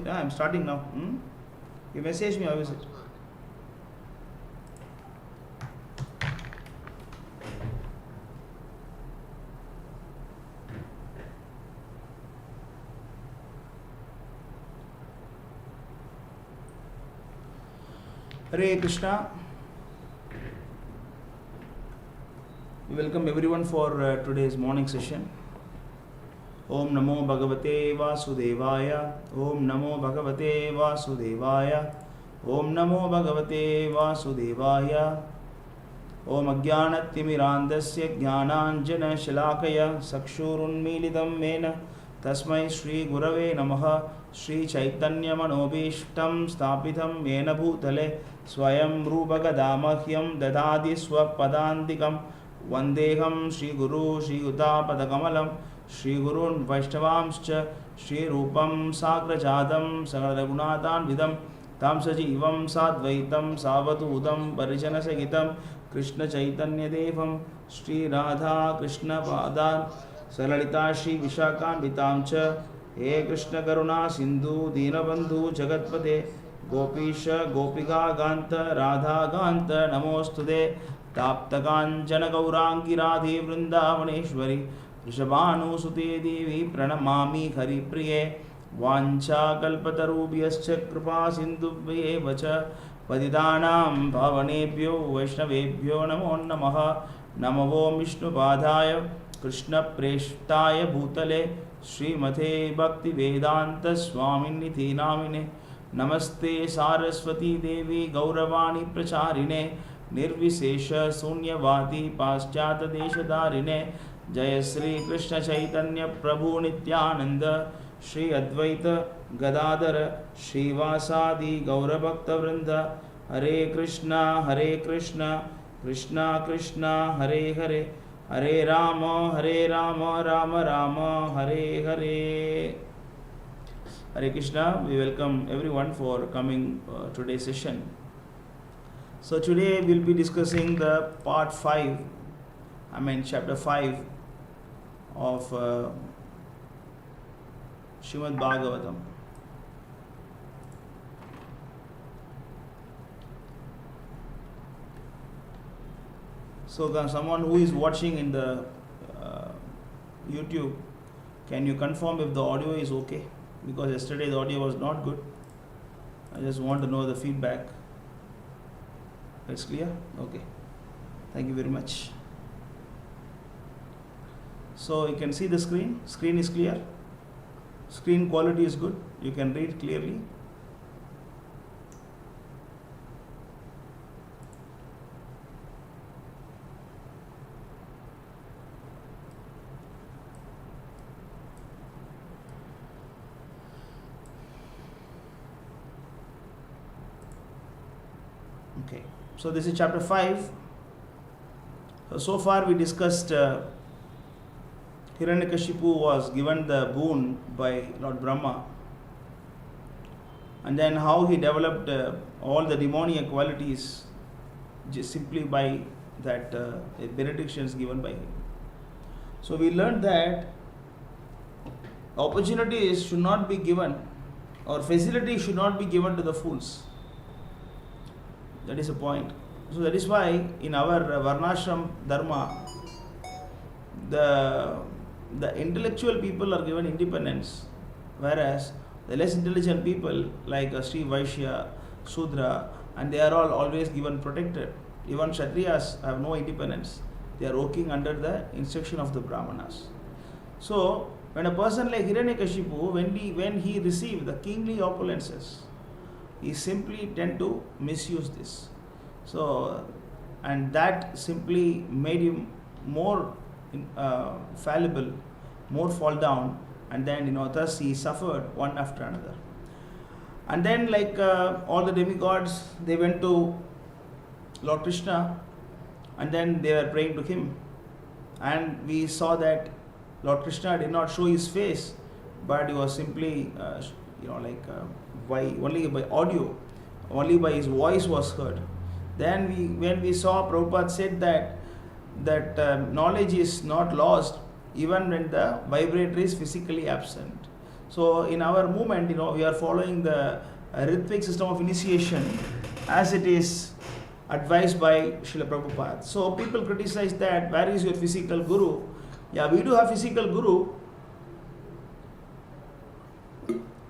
Yeah, I'm starting now. You message me, how is it? Hare Krishna. Welcome everyone for today's morning session. Om Namo Bhagavate Vasudevaya. Om Namo Bhagavate Vasudevaya. Om Namo Bhagavate Vasudevaya. Om Ajnanatirmirandasya Jnananjana Shalakaya Sakshurunmilitam Mena Tasmai Shri Gurave Namaha. Shri Chaitanya Manobishtam Stapitam Yena Bhutale Swayam Rupagadamahyam Dadadi Swapadantikam Vandeham Shri Guru Shri Uttapadakamalam Shri Gurun Vaishnavamscha Shri Rupam Sagrajadam Sagradagunatan Vidam Tam Sajivam Sadvaitam Savatudam Parijana Sagitam Krishna Chaitanya Devam Shri Radha Krishna Padan Salalita Shri Vishakan Vitamcha He Krishna Karuna Sindhu Deenabandhu Jagatpate Gopisha Gopika Ganta Radha Ganta Namostude Taptakanchana Gaurangi Radhe Vrindavaneshwari Rishabhanu Sute Devi Pranamami Hari Priye Vancha Kalpatarubhyascha Kripa Sindhubhye Vacha Patidanam Bhavanebhyo Vaishnavebhyo Namo Namaha Namo Vishnu Padaya Krishna Preshtaya Bhutale Śrīmate Bhakti Vedanta Swaminiti Namine Namaste Saraswati Devi Gauravani Pracharine Nirvisesha Sunyavati Paschata Deshadarine Jaya Sri Krishna Chaitanya Prabhu Nityananda Shri Advaita Gadadara Shri Vasadi Gaurabhakta Vrinda Hare Krishna Krishna Krishna Hare Hare Hare Rama, Rama Rama, Hare Hare. Hare Krishna. We welcome everyone for coming today's session. So today we'll be discussing the chapter 5 of Śrīmad Bhāgavatam. So someone who is watching in the YouTube, can you confirm if the audio is okay? Because yesterday the audio was not good. I just want to know the feedback. It's clear? Okay. Thank you very much. So you can see the screen. Screen is clear. Screen quality is good. You can read clearly. Okay, so this is chapter 5. So far we discussed Hiranyakashipu was given the boon by Lord Brahma, and then how he developed all the demoniac qualities just simply by that benedictions given by him. So we learned that opportunities should not be given, or facilities should not be given to the fools. That is a point. So that is why in our Varnashram Dharma, the intellectual people are given independence, whereas the less intelligent people like Sri Vaishya, Sudra, and they are all always given protected. Even Kshatriyas have no independence. They are working under the instruction of the Brahmanas. So when a person like Hiranyakashipu, when he received the kingly opulences, he simply tend to misuse this. So, and that simply made him more fallible, more fall down, and then thus he suffered one after another. And then like all the demigods, they went to Lord Krishna, and then they were praying to him. And we saw that Lord Krishna did not show his face, but he was simply only by audio, only by his voice was heard. Then when we saw Prabhupada said that knowledge is not lost even when the vibrator is physically absent. So in our movement, we are following the rhythmic system of initiation as it is advised by Srila Prabhupada. So people criticize that, where is your physical guru? Yeah, we do have physical guru.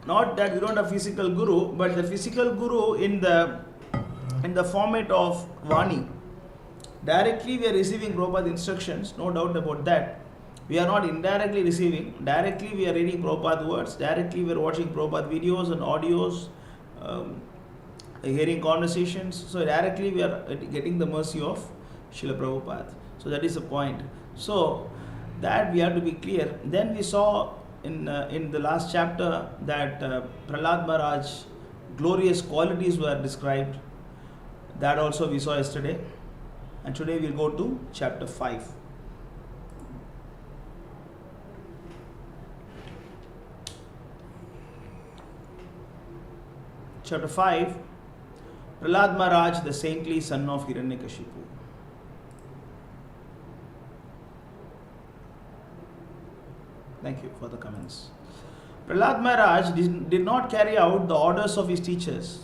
Not that we don't have physical guru, but the physical guru in the format of Vani. Directly we are receiving Prabhupada instructions, no doubt about that. We are not indirectly receiving. Directly we are reading Prabhupada words. Directly we are watching Prabhupada videos and audios, hearing conversations. So directly we are getting the mercy of Srila Prabhupada. So that is the point. So that we have to be clear. Then we saw in the last chapter that Prahlad Maharaj glorious qualities were described. That also we saw yesterday. And today we'll go to chapter 5. Chapter 5, Prahlad Maharaj, the saintly son of Hiranyakashipu. Thank you for the comments. Prahlad Maharaj did not carry out the orders of his teachers,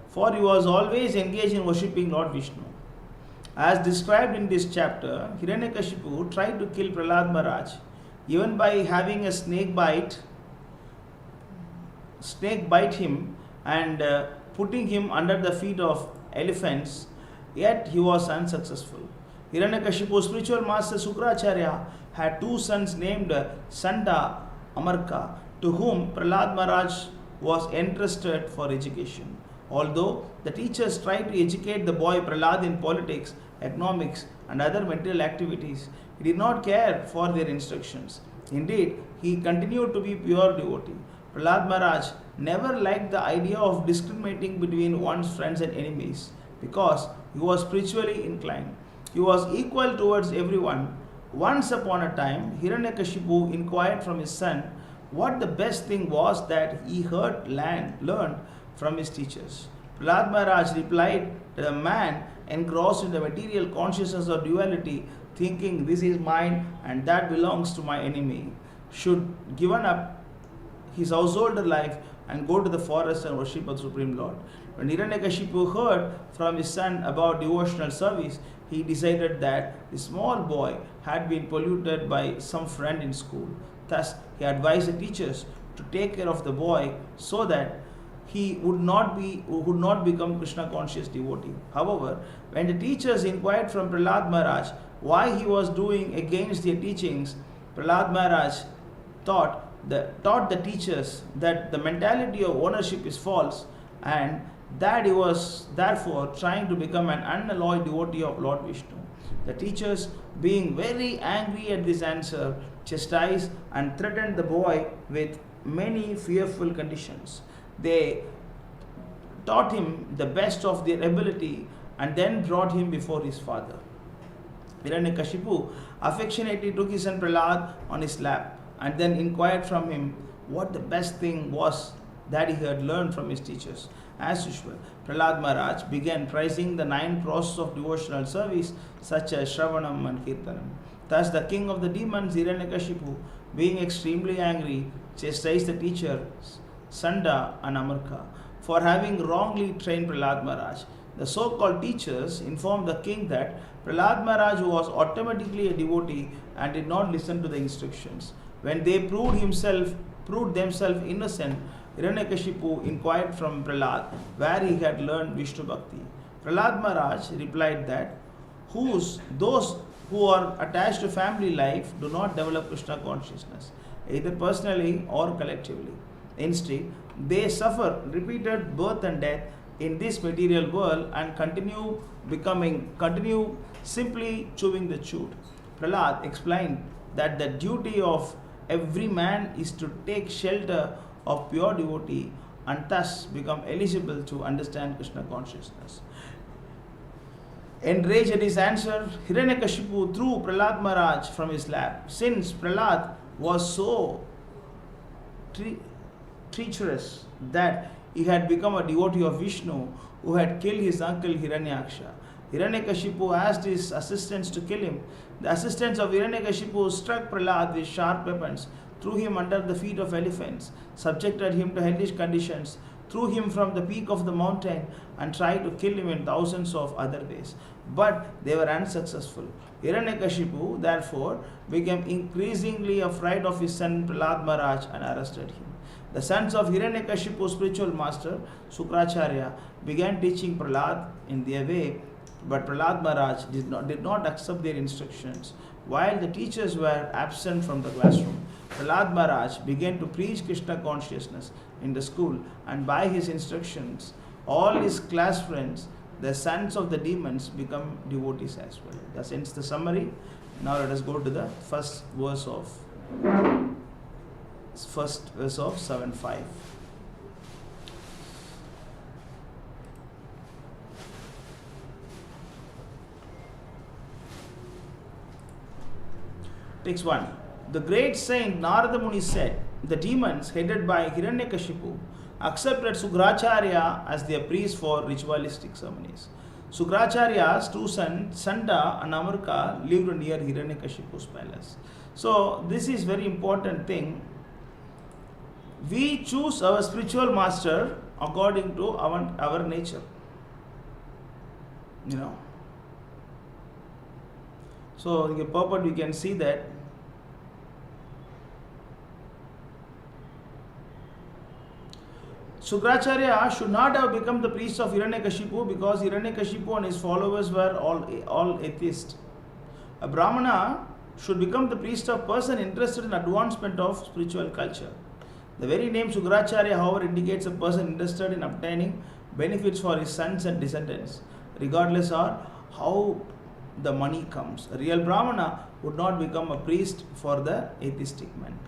for he was always engaged in worshipping Lord Vishnu. As described in this chapter, Hiranyakashipu tried to kill Prahlad Maharaj even by having a snake bite him and putting him under the feet of elephants, yet he was unsuccessful. Hiranyakashipu's spiritual master Sukracharya had two sons named Sanda Amarka, to whom Prahlad Maharaj was entrusted for education. Although the teachers tried to educate the boy Prahlad in politics, economics and other material activities, he did not care for their instructions. Indeed, he continued to be pure devotee. Prahlad Maharaj never liked the idea of discriminating between one's friends and enemies because he was spiritually inclined. He was equal towards everyone. Once upon a time, Hiranyakashipu inquired from his son what the best thing was that he learned from his teachers. Prahlad Maharaj replied that a man engrossed in the material consciousness of duality, thinking this is mine and that belongs to my enemy, should give up his householder life and go to the forest and worship the Supreme Lord. When Hiranyakashipu heard from his son about devotional service, he decided that the small boy had been polluted by some friend in school. Thus, he advised the teachers to take care of the boy so that he would not become Krishna conscious devotee. However, when the teachers inquired from Prahlad Maharaj why he was doing against their teachings, Prahlad Maharaj taught the teachers that the mentality of ownership is false and that he was therefore trying to become an unalloyed devotee of Lord Vishnu. The teachers, being very angry at this answer, chastised and threatened the boy with many fearful conditions. They taught him the best of their ability and then brought him before his father. Hiranyakashipu affectionately took his son Prahlad on his lap and then inquired from him what the best thing was that he had learned from his teachers. As usual, Prahlad Maharaj began praising the 9 processes of devotional service such as Shravanam and Kirtanam. Thus the king of the demons, Hiranyakashipu, being extremely angry, chastised the teachers Sanda and Amarka for having wrongly trained Prahlad Maharaj. The so-called teachers informed the king that Prahlad Maharaj was automatically a devotee and did not listen to the instructions. When they proved themselves innocent, Hiranyakashipu inquired from Prahlad where he had learned Vishnu Bhakti. Prahlad Maharaj replied that those who are attached to family life do not develop Krishna consciousness, either personally or collectively. Instead, they suffer repeated birth and death in this material world and continue simply chewing the chewed. Prahlad explained that the duty of every man is to take shelter of pure devotee and thus become eligible to understand Krishna consciousness. Enraged at his answer, Hiranyakashipu threw Prahlad Maharaj from his lap. Since Prahlad was so treacherous that he had become a devotee of Vishnu who had killed his uncle Hiranyaksha, Hiranyakashipu asked his assistants to kill him. The assistants of Hiranyakashipu struck Prahlad with sharp weapons threw him under the feet of elephants, subjected him to hellish conditions, threw him from the peak of the mountain, and tried to kill him in thousands of other ways. But they were unsuccessful. Hiranyakashipu, therefore, became increasingly afraid of his son Prahlad Maharaj and arrested him. The sons of Hiranyakashipu's spiritual master, Sukracharya, began teaching Prahlad in their way, but Prahlad Maharaj did not accept their instructions. While the teachers were absent from the classroom, Prahlad Maharaj began to preach Krishna consciousness in the school, and by his instructions, all his class friends, the sons of the demons, become devotees as well. That ends the summary. Now let us go to the first verse of 7.5. Text 1. The great saint Narada Muni said, the demons headed by Hiranyakashipu accepted Sukracharya as their priest for ritualistic ceremonies. Sukracharya's two sons, Sanda and Amarka, lived near Hiranyakashipu's palace. So this is very important thing. We choose our spiritual master according to our nature. So in the purport we can see that Sukracharya should not have become the priest of Hiranyakashipu because Hiranyakashipu and his followers were all atheists. A Brahmana should become the priest of person interested in advancement of spiritual culture. The very name Sukracharya, however, indicates a person interested in obtaining benefits for his sons and descendants, regardless of how the money comes. A real Brahmana would not become a priest for the atheistic man.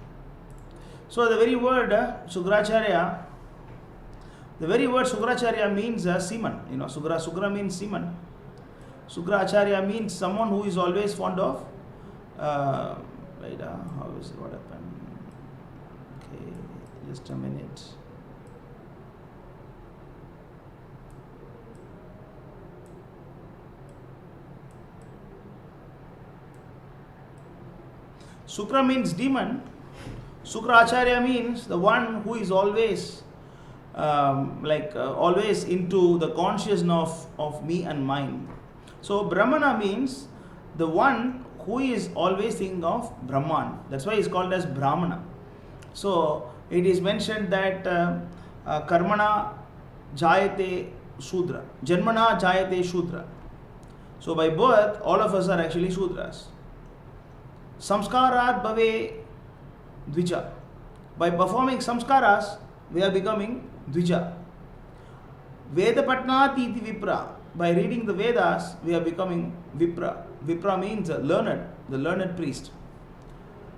So the very word Sukracharya means semen. Sukra means semen. Sukracharya means someone who is always fond of. How is it? What happened? Okay, just a minute. Sukra means demon. Sukracharya means the one who is always always into the consciousness of me and mine. So Brahmana means the one who is always thinking of Brahman. That's why he is called as Brahmana. So it is mentioned that Karmana Jayate Shudra, Janmana Jayate Shudra. So by birth, all of us are actually Shudras. Samskarat Bhave Dvija. By performing samskaras, we are becoming Dvija. Veda Patnati iti Vipra. By reading the Vedas, we are becoming Vipra. Vipra means the learned priest.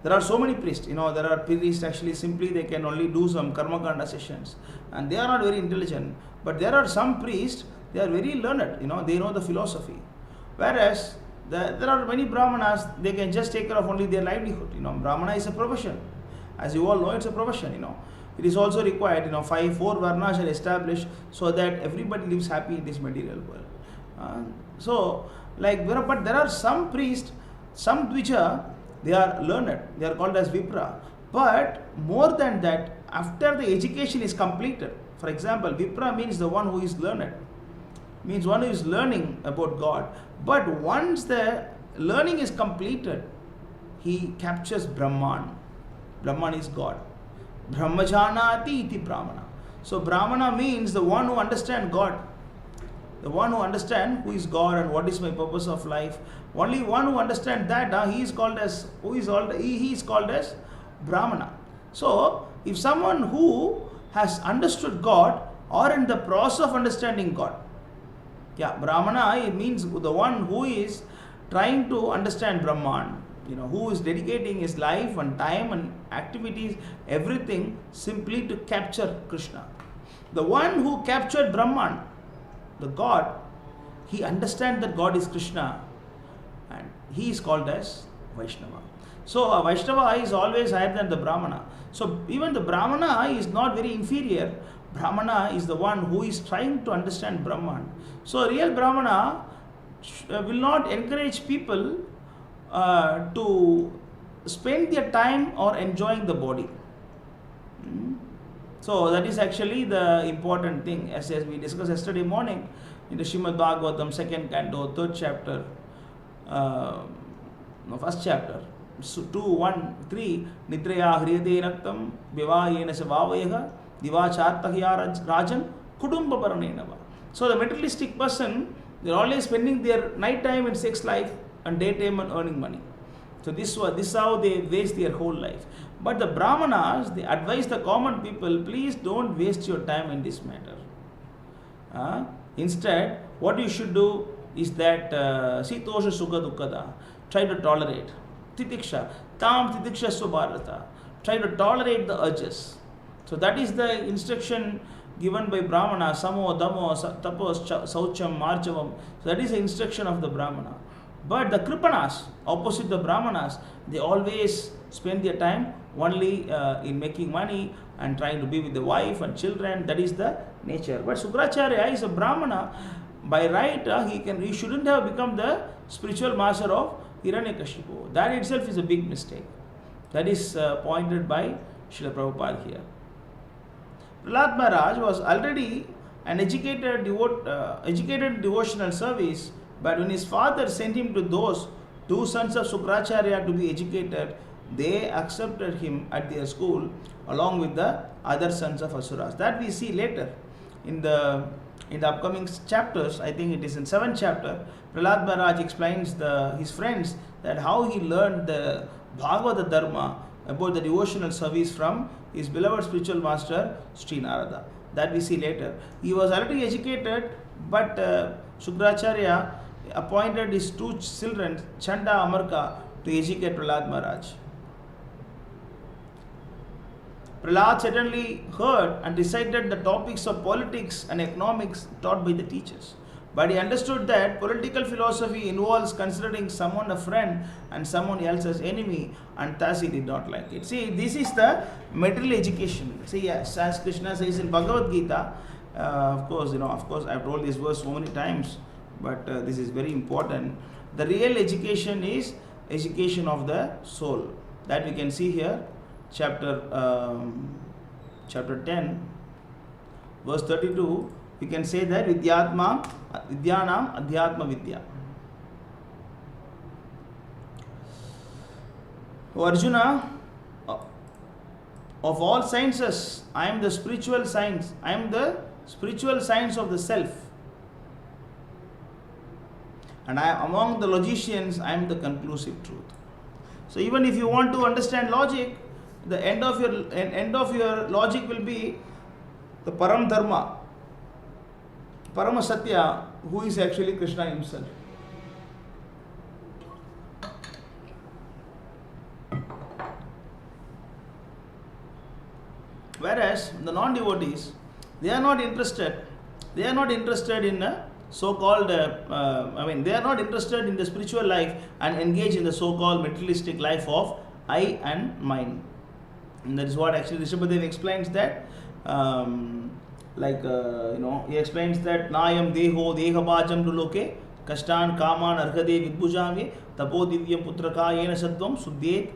There are so many priests. There are priests actually simply they can only do some karma kanda sessions. And they are not very intelligent. But there are some priests, they are very learned. They know the philosophy. Whereas there are many Brahmanas, they can just take care of only their livelihood. Brahmana is a profession. As you all know, it's a profession. It is also required, 4 varnas are established so that everybody lives happy in this material world. But there are some priests, some Dvija, they are learned, they are called as Vipra. But more than that, after the education is completed, for example, Vipra means the one who is learned, means one who is learning about God. But once the learning is completed, he captures Brahman. Brahman is God. Brahmajanati iti Brahmana. So Brahmana means the one who understands God. The one who understands who is God and what is my purpose of life. Only one who understands that, he is called as Brahmana. So if someone who has understood God or in the process of understanding God, Brahmana, it means the one who is trying to understand Brahman. Who is dedicating his life and time and activities, everything simply to capture Krishna. The one who captured Brahman, the God, he understands that God is Krishna and he is called as Vaishnava. So a Vaishnava is always higher than the Brahmana. So even the Brahmana is not very inferior. Brahmana is the one who is trying to understand Brahman. So a real Brahmana will not encourage people to spend their time or enjoying the body. So that is actually the important thing, as we discussed yesterday morning in the Śrīmad Bhāgavatam 2nd Canto, 3rd chapter, first chapter, 2:1-3, Nidraya hriyate raktam vivayena savavayaha divachartahya rajan kudumba paranenava. So the materialistic person, they are always spending their night time in sex life and daytime on earning money. So this is how they waste their whole life. But the Brahmanas, they advise the common people, please don't waste your time in this matter. Instead, what you should do is that Sitosha Sukha Dukkada, try to tolerate. Titiksha, Tam Titiksha Subharata, try to tolerate the urges. So that is the instruction given by Brahmana, Samo, Damo, Tapos, Saucham, Marchavam. So that is the instruction of the Brahmana. But the Kripanas, opposite the Brahmanas, they always spend their time only in making money and trying to be with the wife and children. That is the nature. But Sukracharya is a Brahmana. By right, he shouldn't have become the spiritual master of Hiranyakashipu. That itself is a big mistake. That is pointed by Srila Prabhupada here. Prahlad Maharaj was already an educated devotional service, but when his father sent him to those two sons of Sukracharya to be educated, they accepted him at their school along with the other sons of Asuras. That we see later in the upcoming chapters. I think it is in 7th chapter. Prahlad Maharaj explains his friends that how he learned the Bhagavata Dharma about the devotional service from his beloved spiritual master Sri Narada. That we see later. He was already educated, but Sukracharya appointed his two children, Chanda Amarka, to educate Prahlad Maharaj. Prahlad certainly heard and recited the topics of politics and economics taught by the teachers. But he understood that political philosophy involves considering someone a friend and someone else as enemy, and thus he did not like it. See, this is the material education. See, yes, as Krishna says in Bhagavad Gita, of course, I've told this verse so many times, but this is very important. The real education is education of the soul. That we can see here, chapter 10, verse 32. We can say that Vidyanam Adhyatma Vidya. O Arjuna, of all sciences, I am the spiritual science. I am the spiritual science of the self. And among the logicians, I am the conclusive truth. So even if you want to understand logic, the end of your logic will be the Param Dharma, Parama Satya, who is actually Krishna himself. Whereas the non-devotees, they are not interested in so-called, they are not interested in the spiritual life and engage in the so-called materialistic life of I and mine. And that is what actually Rishabhadev explains that. He explains that Nayam Deho Dehabhajam Luloke Kastan Kaman Arhade Vidbhujami Tapo Divyam Putraka Yena Sattvam Suddhet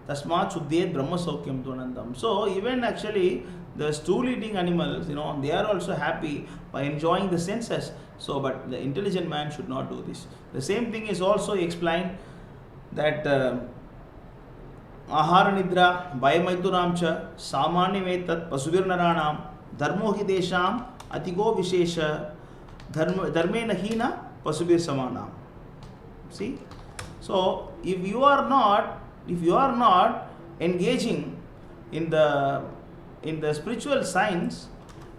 Tasmat Suddhet Brahma Saukyam Dvanandam. So even actually the stool-eating animals, they are also happy by enjoying the senses. So, but the intelligent man should not do this. The same thing is also explained that Ahara Nidra Bayamaituramcha Samanyametat Pasuvirnaranam Dharmo hi desham atigo vishesha dharme nahina pasubir samanam. See, so if you are not engaging in the spiritual science,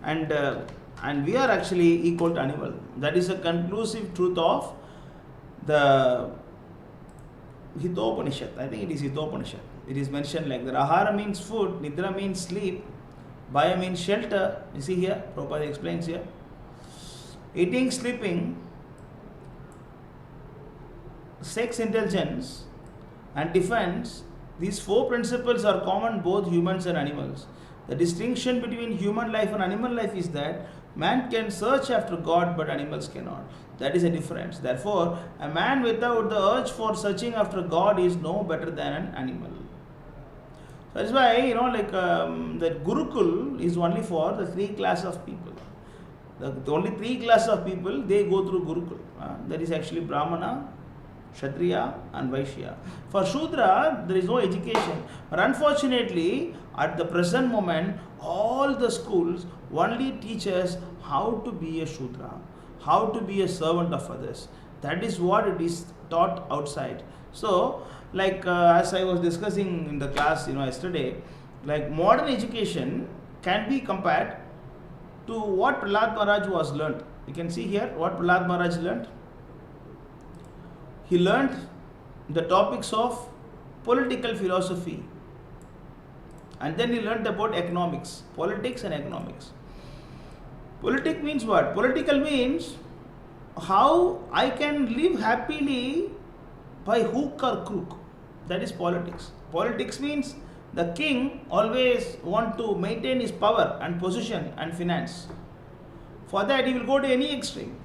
and we are actually equal to animal. That is a conclusive truth of the Hitopanishad. I think it is Hitopanishad. It is mentioned like that. Ahara means food, Nidra means sleep, Bhaya means shelter. You see here, Prabhupada explains here. Eating, sleeping, sex, intelligence, and defense, these four principles are common both humans and animals. The distinction between human life and animal life is that man can search after God, but animals cannot. That is a difference. Therefore, a man without the urge for searching after God is no better than an animal. That's why, the Gurukul is only for the 3 classes of people. The only 3 classes of people, they go through Gurukul. That is actually Brahmana, Kshatriya and Vaishya. For Shudra, there is no education. But unfortunately, at the present moment, all the schools only teach us how to be a Shudra, how to be a servant of others. That is what it is taught outside. So, as I was discussing in the class, yesterday, modern education can be compared to what Prahlad Maharaj was learnt. You can see here what Prahlad Maharaj learnt. He learnt the topics of political philosophy, and then he learnt about economics, politics and economics. Politics means what? Political means how I can live happily by hook or crook. That is politics. Politics means the king always want to maintain his power and position and finance. For that, he will go to any extreme.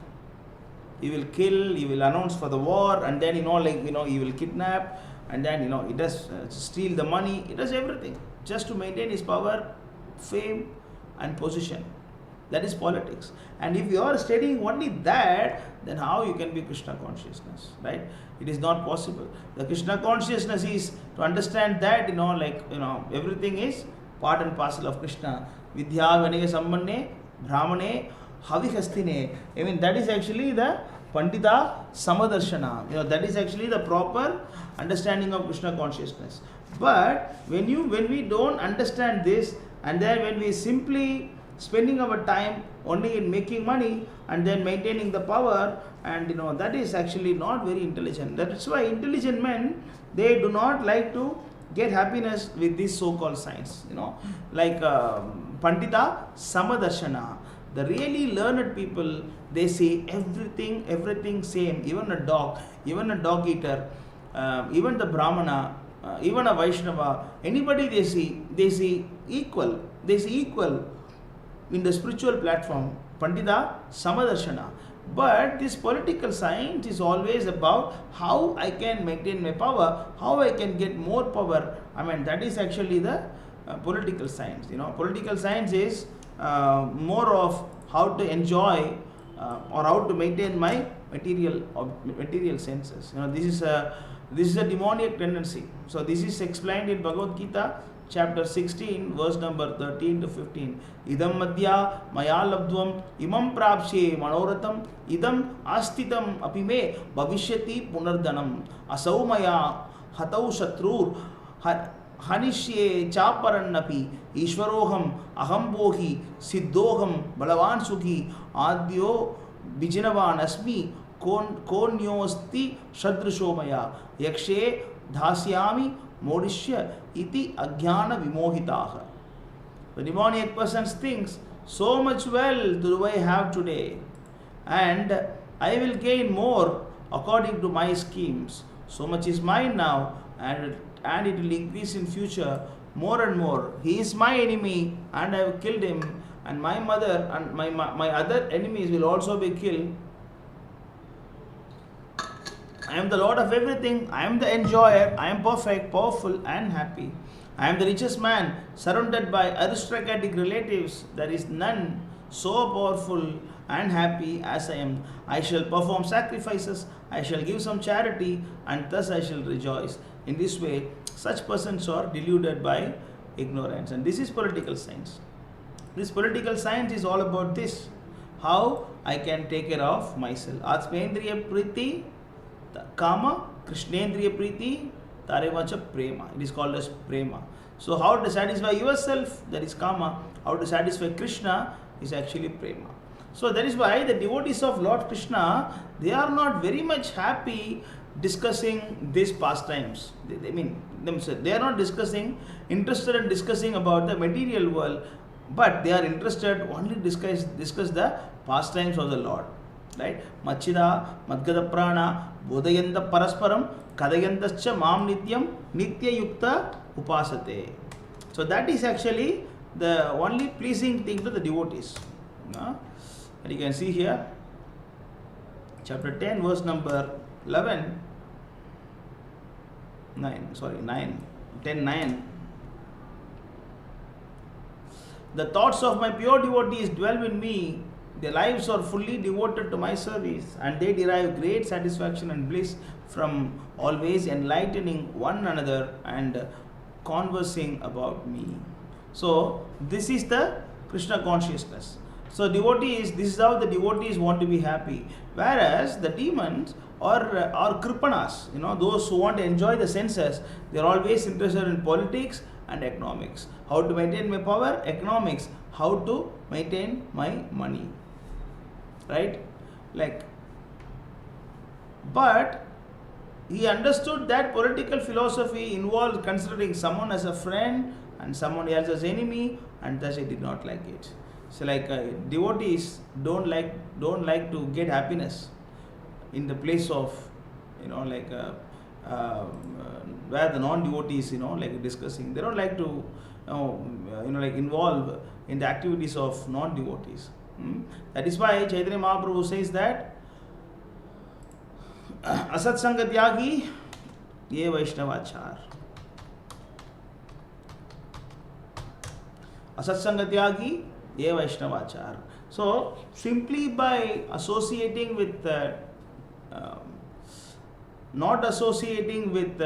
He will kill, he will announce for the war, and then he will kidnap, and then he does steal the money, he does everything just to maintain his power, fame and position. That is politics. And if you are studying only that, then how you can be Krishna consciousness, right? It is not possible. The Krishna consciousness is to understand that everything is part and parcel of Krishna. Vidya Vanaya Sammanne Brahmane Havihastine. That is actually the Pandita Samadarshana. That is actually the proper understanding of Krishna consciousness. But when we don't understand this, and then when we simply spending our time only in making money and then maintaining the power, and that is actually not very intelligent. That's why intelligent men, they do not like to get happiness with this so-called science. Pandita Samadarshana. The really learned people, they say everything same. Even a dog eater, even the Brahmana, even a Vaishnava, anybody they see equal. They see equal in the spiritual platform. Pandita Samadarshana. But this political science is always about how I can maintain my power, how I can get more power. That is actually the political science. Political science is more of how to enjoy or how to maintain my material senses. This is a demoniac tendency. So this is explained in Bhagavad Gita chapter 16 verse number 13 to 15. Idam madhya maya labdvam imam prapshe manoratam idam astitam apime bhavishyati punardanam asau maya hatau shatrur hanishye chaparannapi ishwaroham aham bohi siddhoham balavan sukhi adyo bijinavan asmi konyosti shadrishomaya yakshe dhasyami modishya iti ajnana vimohitaha. The demoniac person thinks, so much wealth do I have today, and I will gain more according to my schemes. So much is mine now, and it will increase in future more and more. He is my enemy, and I have killed him, and my mother and my other enemies will also be killed. I am the Lord of everything. I am the enjoyer. I am perfect, powerful and happy. I am the richest man, surrounded by aristocratic relatives. There is none so powerful and happy as I am. I shall perform sacrifices. I shall give some charity, and thus I shall rejoice. In this way, such persons are deluded by ignorance. And this is political science. This political science is all about this. How I can take care of myself. Atmendriya Priti Kama, Krishnendriya Priti, Tarevacha Prema. It is called as Prema. So how to satisfy yourself, that is Kama. How to satisfy Krishna is actually Prema. So that is why the devotees of Lord Krishna, they are not very much happy discussing these pastimes. They are not interested in discussing about the material world, but they are interested only discuss the pastimes of the Lord. Right? Machida, Madgada Prana, Bodhayanda Parasparam, Kadayantascha Mam Nityam, Nitya Yukta Upasate. So that is actually the only pleasing thing to the devotees. And you can see here, chapter 10, verse number 11, 10:9. The thoughts of my pure devotees dwell in me. Their lives are fully devoted to my service, and they derive great satisfaction and bliss from always enlightening one another and conversing about me. So this is the Krishna consciousness. So devotees, this is how the devotees want to be happy. Whereas the demons are kripanas, those who want to enjoy the senses, they are always interested in politics and economics. How to maintain my power? Economics. How to maintain my money? Right? But he understood that political philosophy involves considering someone as a friend and someone else as enemy, and thus he did not like it. So devotees don't like to get happiness in the place of where the non-devotees discussing. They don't like to involve in the activities of non-devotees. That is why Chaitanya Mahaprabhu says that Asatsanga Tyagi ye Vaishnavachar. Asatsanga Tyagi ye Vaishnavachar. So simply by associating with not associating with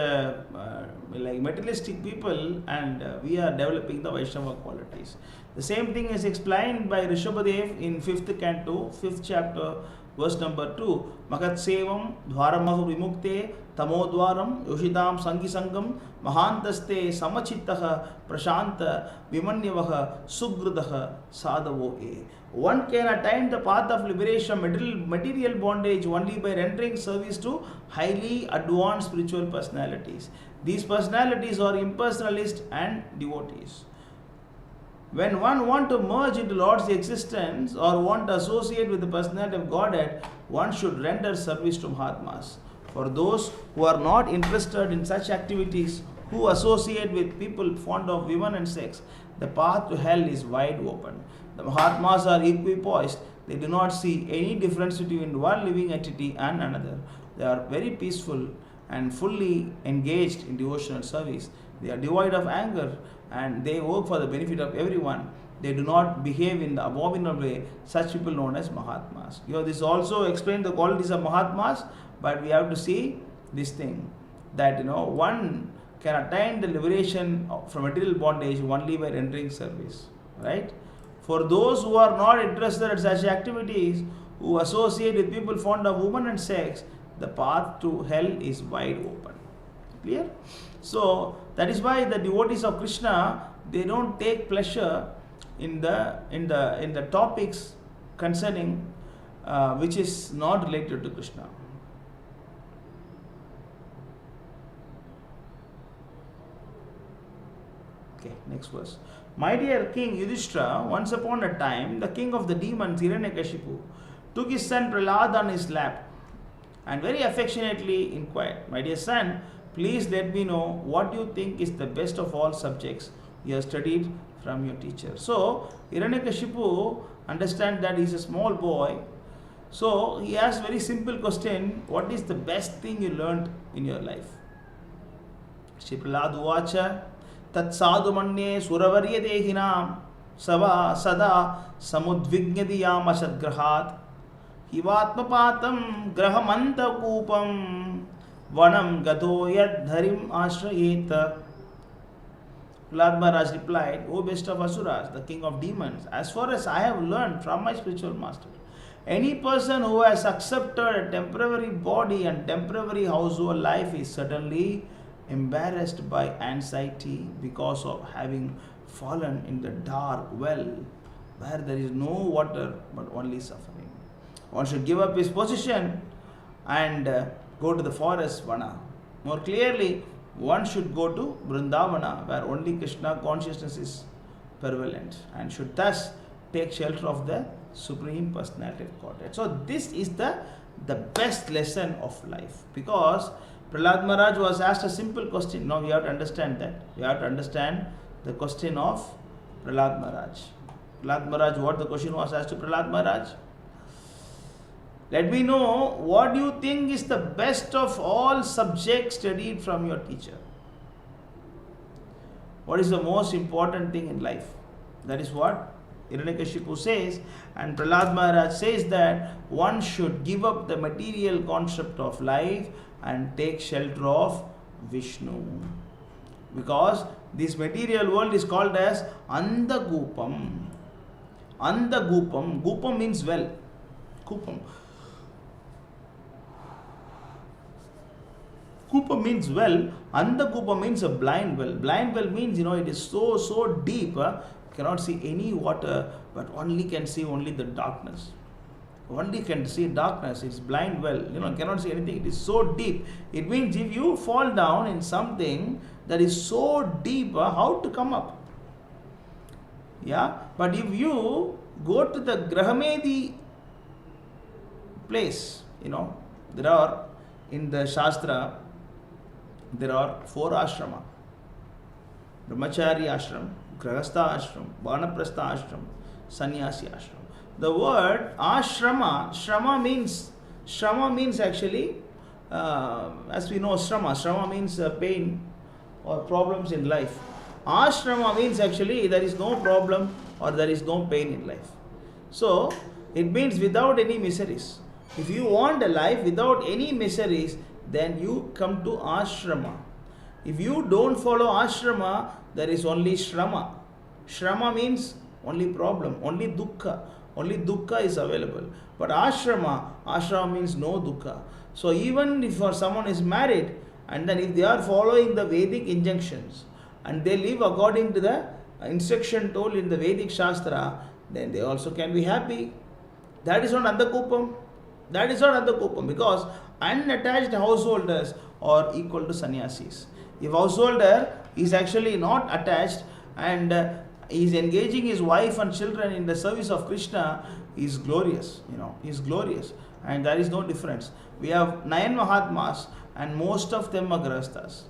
materialistic people, and we are developing the Vaishnava qualities. The same thing is explained by Rishabhadev in 5th canto, 5th chapter, verse number 2. Makatsevam dvaramahu vimukte tamodvaram yoshitam sangisangam mahantaste samachittaha prashanta vimanyavaha sugradaha sadavo e. One can attain the path of liberation from material bondage only by rendering service to highly advanced spiritual personalities. These personalities are impersonalists and devotees. When one wants to merge into Lord's existence or want to associate with the personality of Godhead, one should render service to Mahatmas. For those who are not interested in such activities, who associate with people fond of women and sex, the path to hell is wide open. The Mahatmas are equipoised. They do not see any difference between one living entity and another. They are very peaceful and fully engaged in devotional service. They are devoid of anger and they work for the benefit of everyone. They do not behave in the abominable way. Such people known as Mahatmas. This also explains the qualities of Mahatmas, but we have to see this thing that one can attain the liberation from material bondage only by rendering service. Right? For those who are not interested in such activities, who associate with people fond of women and sex, the path to hell is wide open. Clear? So that is why the devotees of Krishna, they don't take pleasure in the topics concerning which is not related to Krishna. Okay, next verse. My dear King Yudhishthira, once upon a time, the king of the demons, Hiranyakashipu, took his son Prahlad on his lap and very affectionately inquired, my dear son, please let me know what you think is the best of all subjects you have studied from your teacher. So, Hiranyakashipu understands that he is a small boy. So, he asks very simple question, what is the best thing you learned in your life? Shri Prahlad Uvacha, Tat sadhu manye suravarya dehinam sava sada samudvignadiyam ashadgrahat hivatmapatam grahamanta kupam vanam gato yad dharim ashrayeta. Prahlad Maharaj replied, O best of asuras, the king of demons, as far as I have learned from my spiritual master, any person who has accepted a temporary body and temporary household life is certainly embarrassed by anxiety because of having fallen in the dark well where there is no water but only suffering. One should give up his position and go to the forest vana. More clearly, one should go to Vrindavana where only Krishna consciousness is prevalent and should thus take shelter of the Supreme Personality of Godhead. So this is the best lesson of life, because Prahlad Maharaj was asked a simple question. Now we have to understand that. We have to understand the question of Prahlad Maharaj. Prahlad Maharaj, what the question was asked to Prahlad Maharaj? Let me know what you think is the best of all subjects studied from your teacher. What is the most important thing in life? That is what Hiranyakashipu says, and Prahlad Maharaj says that one should give up the material concept of life and take shelter of Vishnu. Because this material world is called as Andagupam. Andagupam. Gupam means well. Kupam. Kupa means well. Andakupa means a blind well. Blind well means, it is so deep, cannot see any water, but only can see only the darkness. Only can see darkness. It's blind well. Cannot see anything. It is so deep. It means if you fall down in something that is so deep, how to come up? Yeah. But if you go to the Grahamedi place, there are in the Shastra, there are 4 ashrama. Brahmachari ashram, Grahastha ashram, Vanaprastha ashram, Sannyasi ashram. The word ashrama, shrama means actually, as we know, shrama means pain or problems in life. Ashrama means actually there is no problem or there is no pain in life. So, it means without any miseries. If you want a life without any miseries, then you come to ashrama. If you don't follow ashrama, there is only shrama. Shrama means only problem, only dukkha. Only dukkha is available. But ashrama means no dukkha. So even if someone is married, and then if they are following the Vedic injunctions, and they live according to the instruction told in the Vedic Shastra, then they also can be happy. That is not Andakupam. That is not Andakupam, because unattached householders are equal to sannyasis. If householder is actually not attached and is engaging his wife and children in the service of Krishna, is glorious. Is glorious, and there is no difference. We have 9 Mahatmas, and most of them are grahasthas,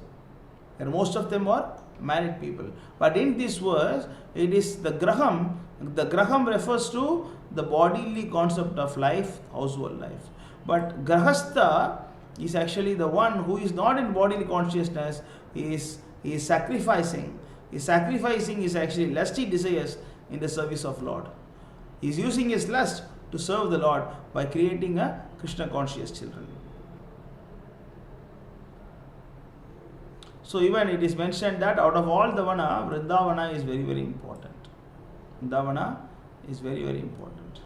and most of them are married people. But in this verse, it is the graham. The graham refers to the bodily concept of life, household life. But grahastha is actually the one who is not in bodily consciousness. He is sacrificing. His sacrificing is actually lusty desires in the service of Lord. He is using his lust to serve the Lord by creating a Krishna conscious children. So even it is mentioned that out of all the vana, Vrindavana is very, very important. Vrindavana is very, very important.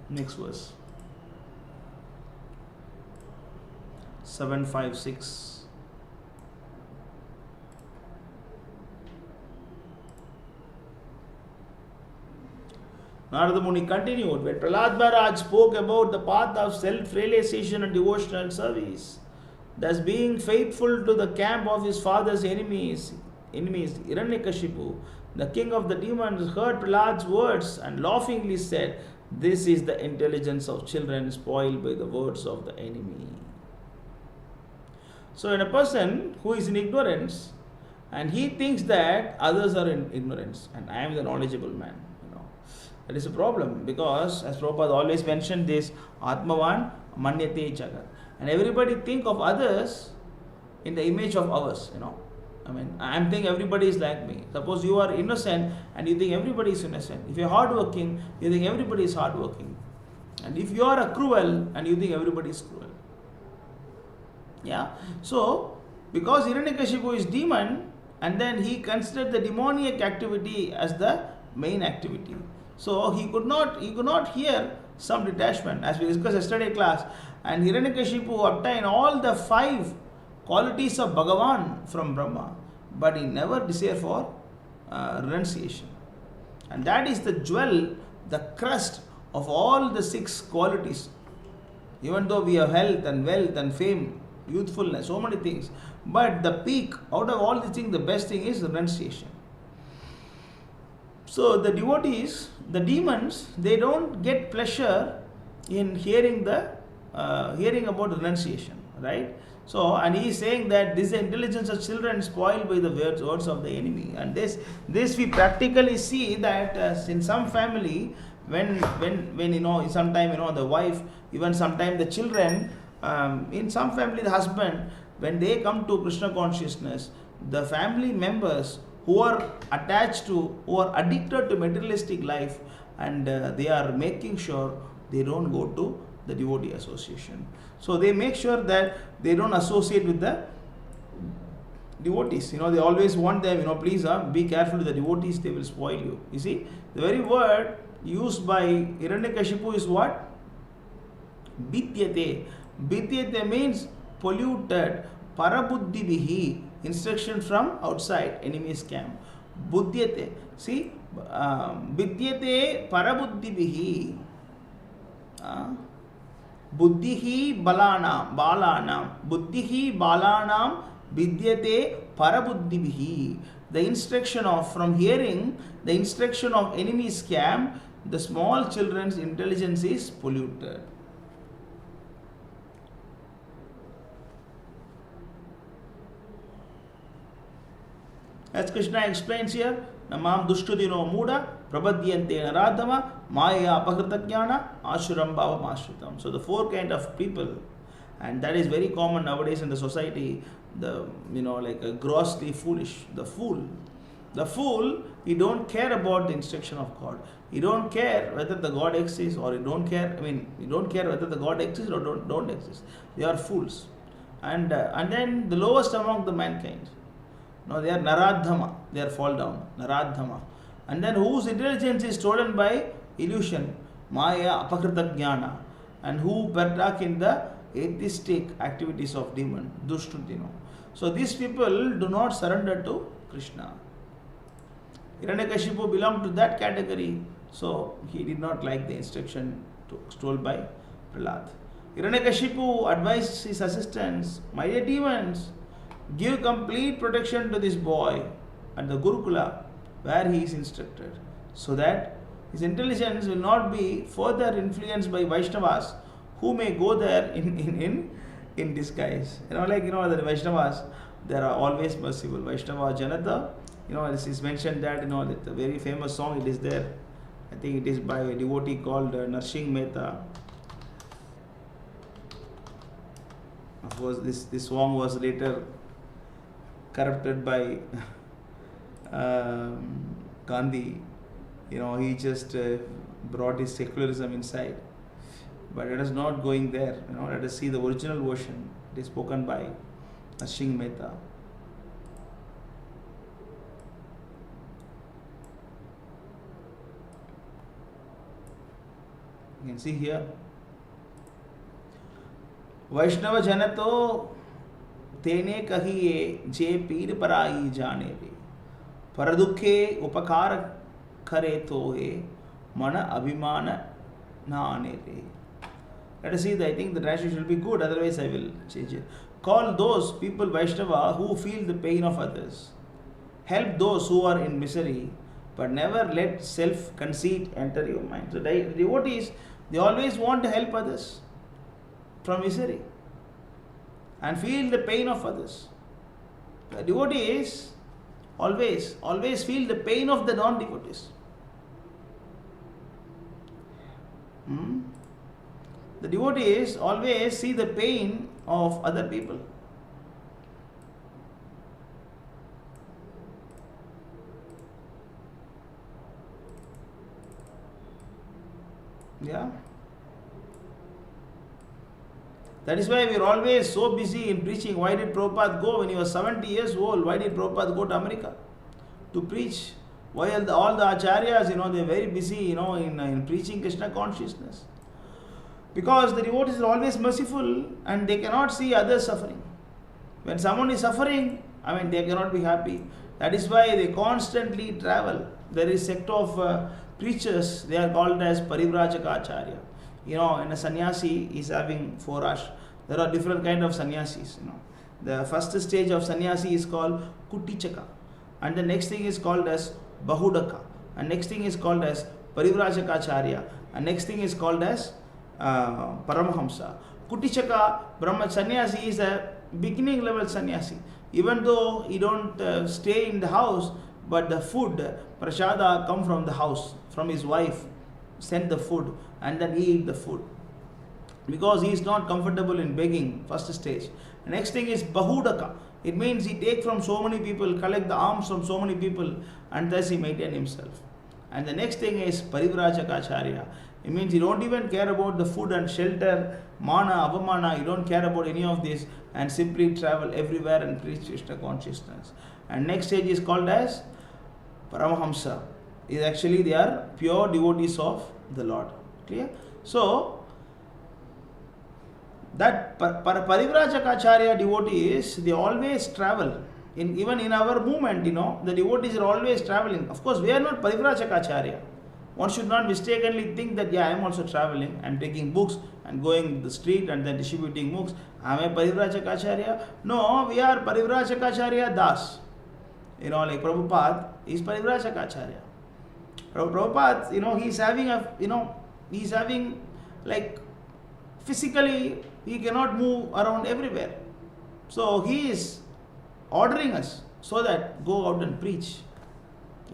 Next verse. 756. Narada Muni continued, when Prahlad Maharaj spoke about the path of self-realization and devotional service, thus being faithful to the camp of his father's enemies, Hiranyakashipu, the king of the demons, heard Prahlad's words and laughingly said, "This is the intelligence of children spoiled by the words of the enemy." So when a person who is in ignorance and he thinks that others are in ignorance and I am the knowledgeable man, that is a problem, because as Prabhupada always mentioned this, Atmavan Manyate Jagat, and everybody think of others in the image of ours, I am thinking everybody is like me. Suppose you are innocent and you think everybody is innocent. If you are hardworking, you think everybody is hardworking. And if you are a cruel and you think everybody is cruel. Yeah. So, because Hiranyakashipu is demon, and then he considered the demoniac activity as the main activity. So he could not hear some detachment, as we discussed yesterday class. And Hiranyakashipu obtained all the 5 qualities of Bhagavan from Brahma, but he never desired for renunciation. And that is the jewel, the crust of all the 6 qualities. Even though we have health and wealth and fame, youthfulness, so many things, but the peak, out of all these things, the best thing is renunciation. So the devotees, the demons, they don't get pleasure in hearing the hearing about renunciation, right? So, and he is saying that this is the intelligence of children spoiled by the words of the enemy. And this we practically see that in some family, when sometime the wife, even sometime the children, in some family the husband, when they come to Krishna consciousness, the family members who are attached to, who are addicted to materialistic life, and they are making sure they don't go to the devotee association. So they make sure that they don't associate with the devotees. They always want them, please be careful with the devotees, they will spoil you. You see, the very word used by Hiranyakashipu is what? Bityate. Bityate means polluted. Parabuddhibihi, instruction from outside, enemy's camp. Buddhyate. See, Bidyate parabuddhibihi. Buddhihi balanam. Buddhihi balanam vidyate parabuddhibihi. The instruction of, from hearing, the instruction of enemy's camp, the small children's intelligence is polluted. As Krishna explains here, Namam Dushtudino Muda, Prabhadyante Naradhama, Maya Apakritajnana, Ashuram Bhavam Ashritam. So the four kind of people, and that is very common nowadays in the society, the like a grossly foolish, the fool. The fool, he don't care about the instruction of God. He don't care whether the God exists or he don't care, he don't care whether the God exists or don't exist. They are fools. And then the lowest among the mankind. No, they are Naradhama, they are fall down, Naradhama. And then whose intelligence is stolen by illusion, Maya, Apakrita Jnana, and who partake in the atheistic activities of demon, Dushtudino. So these people do not surrender to Krishna. Hiranyakashipu belonged to that category, so he did not like the instruction told by Prahlad. Hiranyakashipu advised his assistants, my dear demons, give complete protection to this boy at the Gurukula where he is instructed, so that his intelligence will not be further influenced by Vaishnavas who may go there in disguise. The Vaishnavas, they are always merciful. Vaishnava Janata, this is mentioned that, that the very famous song, it is there. I think it is by a devotee called Narshimha. Of course, this song was later corrupted by Gandhi. He just brought his secularism inside. But it is not going there. Let us see the original version. It is spoken by Narshimha. You can see here. Vaishnava Janato Tene kahiye je pir parai jane re. Paradukhe upakara kare tohe mana abhimana na ane re. Let us see, I think the translation will be good, otherwise I will change it. Call those people Vaishnava who feel the pain of others. Help those who are in misery, but never let self-conceit enter your mind. So devotees, they always want to help others from misery and feel the pain of others. The devotees always feel the pain of the non-devotees. The devotees always see the pain of other people. Yeah. That is why we are always so busy in preaching. Why did Prabhupada go when he was 70 years old? Why did Prabhupada go to America to preach? Why all the acharyas, they are very busy, in preaching Krishna consciousness. Because the devotees are always merciful and they cannot see others suffering. When someone is suffering, they cannot be happy. That is why they constantly travel. There is a sect of preachers, they are called as Parivrajaka Acharya. In a sannyasi is having 4 ash. There are different kind of sannyasis. The first stage of sannyasi is called Kutichaka, and the next thing is called as Bahudaka, and next thing is called as Parivrajaka Acharya, and next thing is called as Paramahamsa. Kutichaka Brahma Sannyasi is a beginning level sannyasi. Even though he don't stay in the house, but the food, prasada, come from the house, from his wife, send the food, and then he eat the food. Because he is not comfortable in begging, first stage. The next thing is Bahudaka. It means he take from so many people, collect the alms from so many people, and thus he maintain himself. And the next thing is Parivrajaka. It means you don't even care about the food and shelter, mana, avamana, you don't care about any of this, and simply travel everywhere and preach Krishna consciousness. And next stage is called as Paramahamsa. Is actually they are pure devotees of the Lord. Clear? So that Parivrajaka devotees, they always travel. Even in our movement, the devotees are always traveling. Of course, we are not Parivrajaka. One should not mistakenly think that, I am also traveling, I am taking books and going the street and then distributing books. I am a Parivrajaka. No, we are Parivrajaka Das. Like Prabhupada is Parivrajaka. Prabhupada, he's having like physically, he cannot move around everywhere. So he is ordering us so that go out and preach.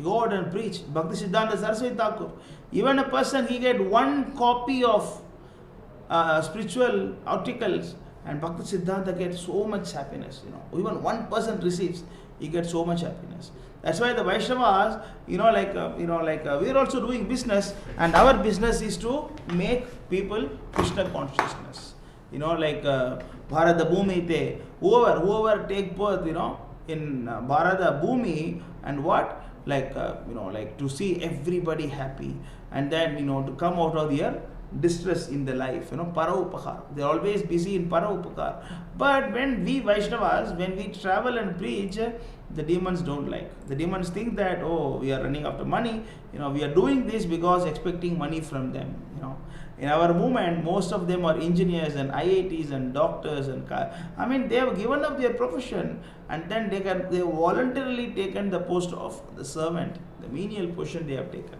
Go out and preach. Bhakti Siddhanta Saraswati Thakur. Even a person, he get one copy of spiritual articles, and Bhakti Siddhanta gets so much happiness. Even one person receives, he gets so much happiness. That's why the Vaishnavas, we are also doing business, and our business is to make people Krishna consciousness. Bharata Bhumi te, whoever take birth, in Bharata Bhumi, and what? To see everybody happy, and then, to come out of their distress in the life, para upakar. They are always busy in para upakar. But when we Vaishnavas, when we travel and preach, the demons don't like. The demons think that, we are running after money, we are doing this because expecting money from them, In our movement, most of them are engineers and IITs and doctors and they have given up their profession, and then they have voluntarily taken the post of the servant, the menial position they have taken.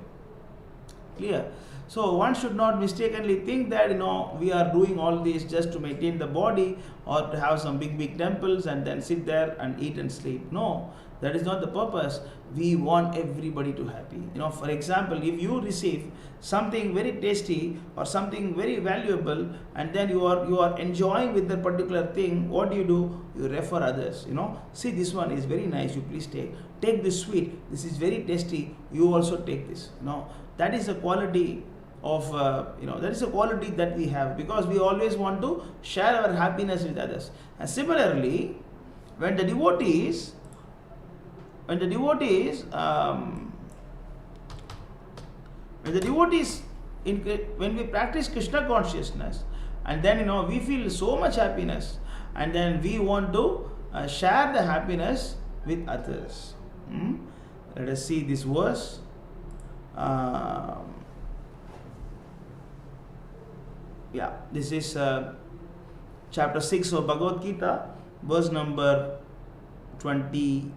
Clear? So one should not mistakenly think that we are doing all this just to maintain the body or to have some big temples and then sit there and eat and sleep. No, that is not the purpose. We want everybody to happy. For example, if you receive something very tasty or something very valuable, and then you are enjoying with that particular thing, what do? You refer others. See, this one is very nice, you please take this sweet, this is very tasty, you also take this. That is a quality of that is a quality that we have, because we always want to share our happiness with others. And similarly, when the devotees when we practice Krishna consciousness, and then we feel so much happiness, and then we want to share the happiness with others. Let us see this verse. This is chapter 6 of Bhagavad Gita, verse number 22.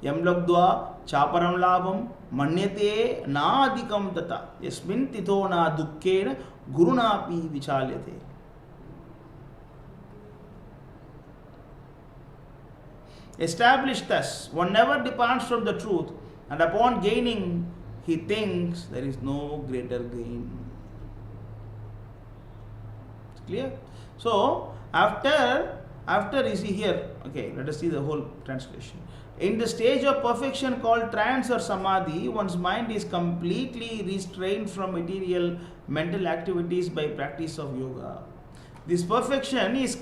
Yam lagdva chaparam labam manyate na adhikam tata yasmin tito na dukkena gurunapi vichalyate. Established thus, one never departs from the truth, and upon gaining, he thinks there is no greater gain. It's clear? So, after you see here, let us see the whole translation. In the stage of perfection called trance or samadhi, one's mind is completely restrained from material mental activities by practice of yoga. This perfection is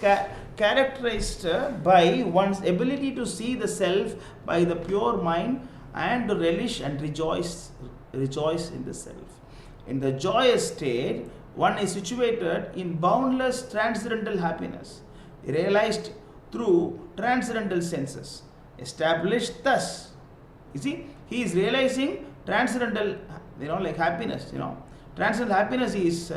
characterized by one's ability to see the self by the pure mind and to relish and rejoice in the self. In the joyous state, one is situated in boundless transcendental happiness, realized through transcendental senses. Established thus, you see, he is realizing transcendental, happiness, Transcendental happiness is,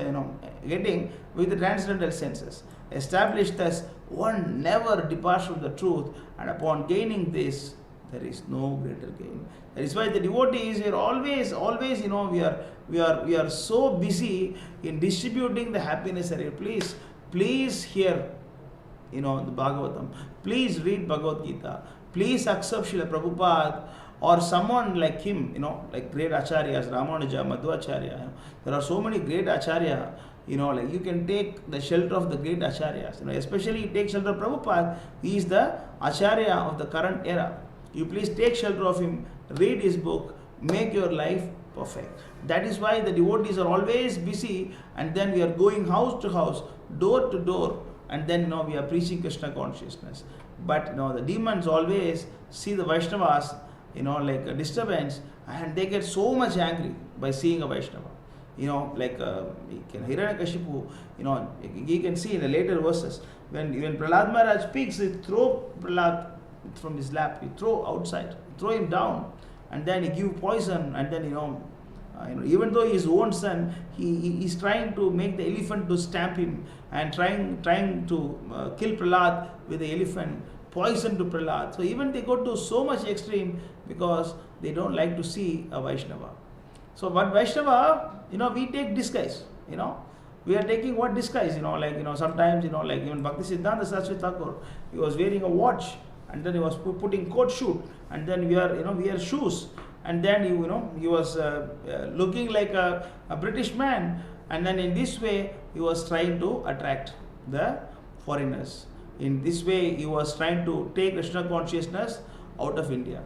getting with the transcendental senses. Established thus, one never departs from the truth, and upon gaining this, There is no greater gain. That is why the devotees are always, we are so busy in distributing the happiness. Please hear, the Bhagavatam. Please read Bhagavad Gita. Please accept Srila Prabhupada or someone like him, like great acharyas, Ramanuja, Madhvacharya. There are so many great acharya. Like you can take the shelter of the great acharyas. Especially you take shelter of Prabhupada. He is the acharya of the current era. You please take shelter of him, read his book, make your life perfect. That is why the devotees are always busy, and then we are going house to house, door to door, and then we are preaching Krishna consciousness. But the demons always see the Vaishnavas, like a disturbance, and they get so much angry by seeing a Vaishnava. Like Hiranyakashipu, you can see in the later verses, when Prahlad Maharaj speaks, he throw Prahlad from his lap, he throw outside, throw him down, and then he give poison, and then even though his own son, he is trying to make the elephant to stamp him, and trying to kill Prahlad with the elephant, poison to Prahlad. So even they go to so much extreme because they don't like to see a Vaishnava. So what Vaishnava, we take disguise, we are taking what disguise, sometimes, like even Bhakti Siddhanta Saraswati Thakur, he was wearing a watch, and then he was putting coat shoot, and then we wear shoes, and then he was looking like a British man, and then in this way he was trying to attract the foreigners. In this way he was trying to take Krishna consciousness out of India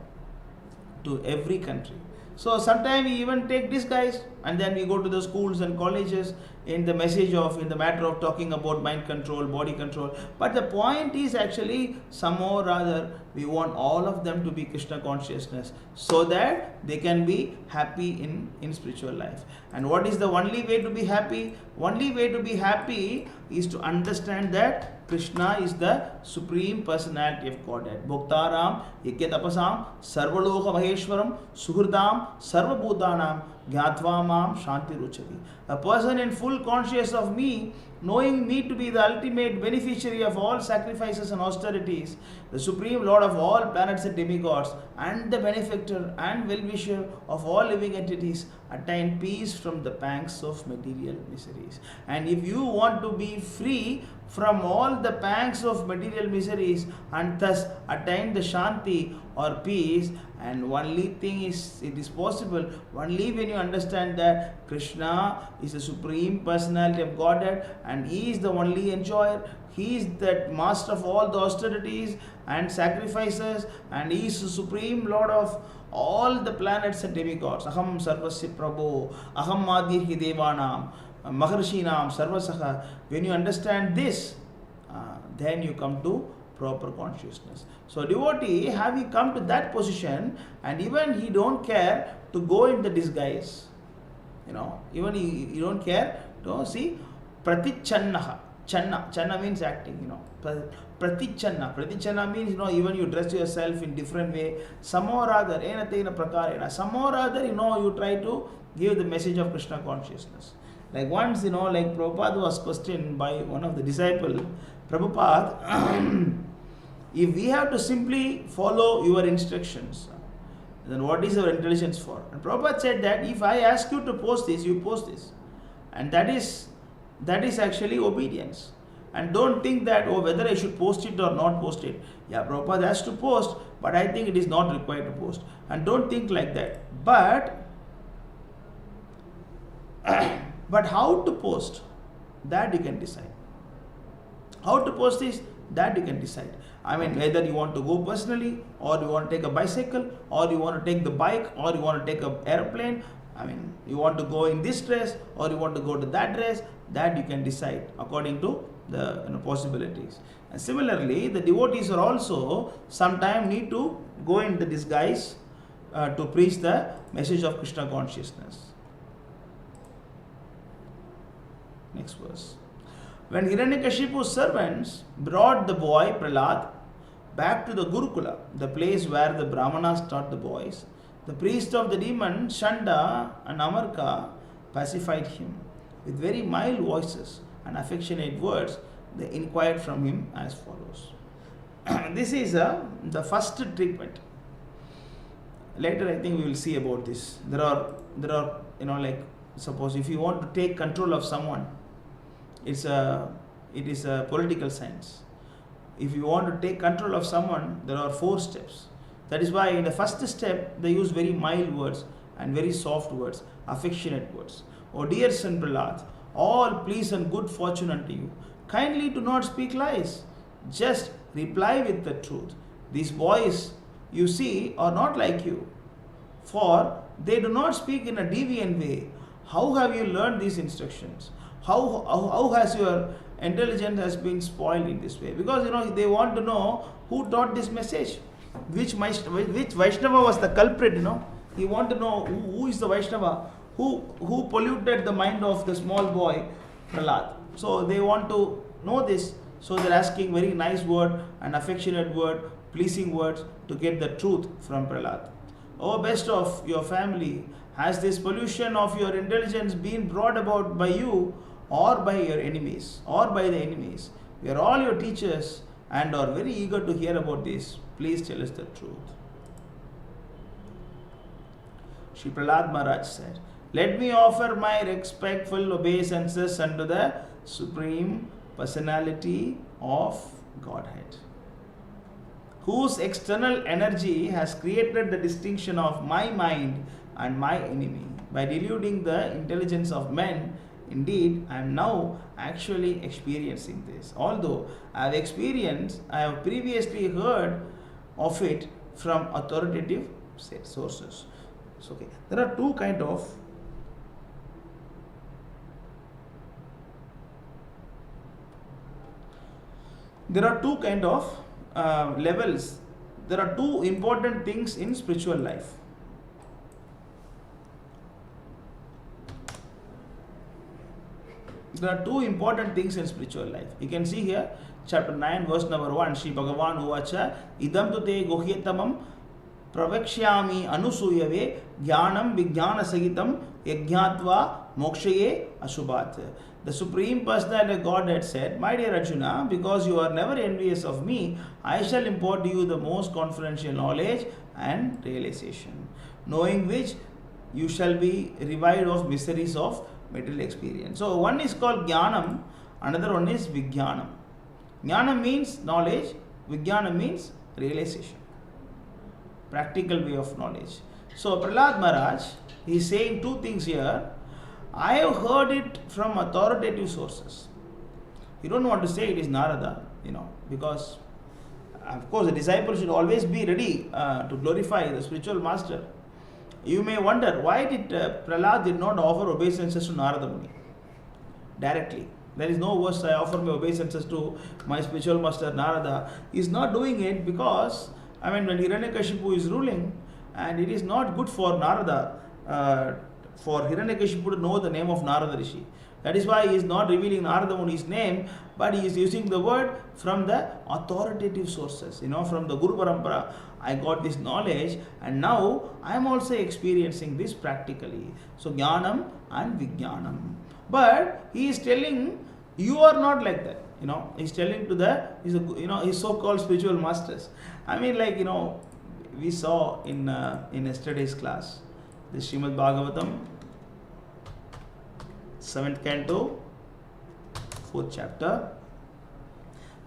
to every country. So sometimes we even take disguise, and then we go to the schools and colleges in the matter of talking about mind control, body control. But the point is actually, somehow or other, we want all of them to be Krishna consciousness, so that they can be happy in spiritual life. And what is the only way to be happy? Only way to be happy is to understand that Krishna is the Supreme Personality of Godhead. Bhoktaram, Yakyatapasam, Sarvaloka Maheshwaram, Suhurdam, Sarvabhutanam, Gyatva Mam, Shanti Ruchati. A person in full consciousness of me, knowing me to be the ultimate beneficiary of all sacrifices and austerities, the Supreme Lord of all planets and demigods, and the benefactor and well-wisher of all living entities, attain peace from the pangs of material miseries. And if you want to be free from all the pangs of material miseries and thus attain the Shanti or peace, and only thing it is possible only when you understand that Krishna is the Supreme Personality of Godhead, and He is the only enjoyer. He is the master of all the austerities and sacrifices, and He is the Supreme Lord of all the planets and demigods. Aham sarvasya prabho, aham madhirhi devanam, maharshinam sarvasaha. When you understand this, then you come to proper consciousness. So devotee, having come to that position, and even he don't care to go in the disguise, even he don't care to see pratichannaha. Channa means acting, Pratichanna means, even you dress yourself in different way, somehow or other, somehow or other, you try to give the message of Krishna consciousness. Like once, like Prabhupada was questioned by one of the disciples, Prabhupada, if we have to simply follow your instructions, then what is our intelligence for? And Prabhupada said that if I ask you to post this, you post this. And that is actually obedience. And don't think that, whether I should post it or not post it. Yeah, Prabhupada has to post, but I think it is not required to post. And don't think like that. But how to post, that you can decide. How to post this, that you can decide. I mean, whether you want to go personally, or you want to take a bicycle, or you want to take the bike, or you want to take an airplane. I mean, you want to go in this dress, or you want to go to that dress, that you can decide according to the possibilities. And similarly, the devotees are also sometimes need to go in the disguise to preach the message of Krishna consciousness. Next verse. When Hiranyakashipu's servants brought the boy Prahlad back to the Gurukula, the place where the Brahmanas taught the boys, the priest of the demon Shanda and Amarka pacified him. With very mild voices and affectionate words, they inquired from him as follows. This is the first treatment. later I think we will see about this. There are like, suppose if you want to take control of someone, it is a political science. If you want to take control of someone, there are 4 steps. That is why in the first step they use very mild words and very soft words, affectionate words. O dear son Prahlad, all peace and good fortune unto you. Kindly do not speak lies. Just reply with the truth. These boys you see are not like you, for they do not speak in a deviant way. How have you learned these instructions? How has your intelligence has been spoiled in this way? Because they want to know who taught this message, which Vaishnava was the culprit. He want to know who is the Vaishnava who polluted the mind of the small boy Prahlad. So they want to know this. So they're asking very nice word and affectionate word, pleasing words to get the truth from Prahlad. O best of your family, has this pollution of your intelligence been brought about by you or by your enemies or by the enemies? We are all your teachers and are very eager to hear about this. Please tell us the truth. Shri Prahlad Maharaj said, let me offer my respectful obeisances unto the Supreme Personality of Godhead, whose external energy has created the distinction of my mind and my enemy by deluding the intelligence of men. Indeed, I am now actually experiencing this. Although I have previously heard of it from authoritative sources. So, there are two kind of levels. There are two important things in spiritual life. There are two important things in spiritual life. You can see here, chapter 9, verse number 1, Shri Bhagavan Uvacha, Idam tu te gohyetamam pravakshami anusuyave jnanam vijnana sahitam yajnatva mokshaye ashubhat. The Supreme Personality of Godhead said, my dear Arjuna, because you are never envious of me, I shall impart to you the most confidential knowledge and realization, knowing which you shall be revived of miseries of material experience. So one is called Jnanam, another one is Vijnanam. Jnanam means knowledge, Vijnanam means realization, practical way of knowledge. So Prahlad Maharaj, he is saying two things here. I have heard it from authoritative sources. You don't want to say it is Narada, because of course the disciple should always be ready to glorify the spiritual master. You may wonder, why did Prahlad did not offer obeisances to Narada Muni directly? There is no verse, I offer my obeisances to my spiritual master Narada. He is not doing it because, when Hiranyakashipu is ruling, and it is not good for Narada, for Hiranyakashipu to know the name of Narada Rishi. That is why he is not revealing Narada Muni's name, but he is using the word from the authoritative sources, from the Guru Parampara. I got this knowledge and now I am also experiencing this practically. So Jnanam and Vijnanam. But he is telling, you are not like that. He is telling to his so-called spiritual masters. We saw in yesterday's class, the Śrīmad Bhāgavatam 7th Canto, 4th chapter,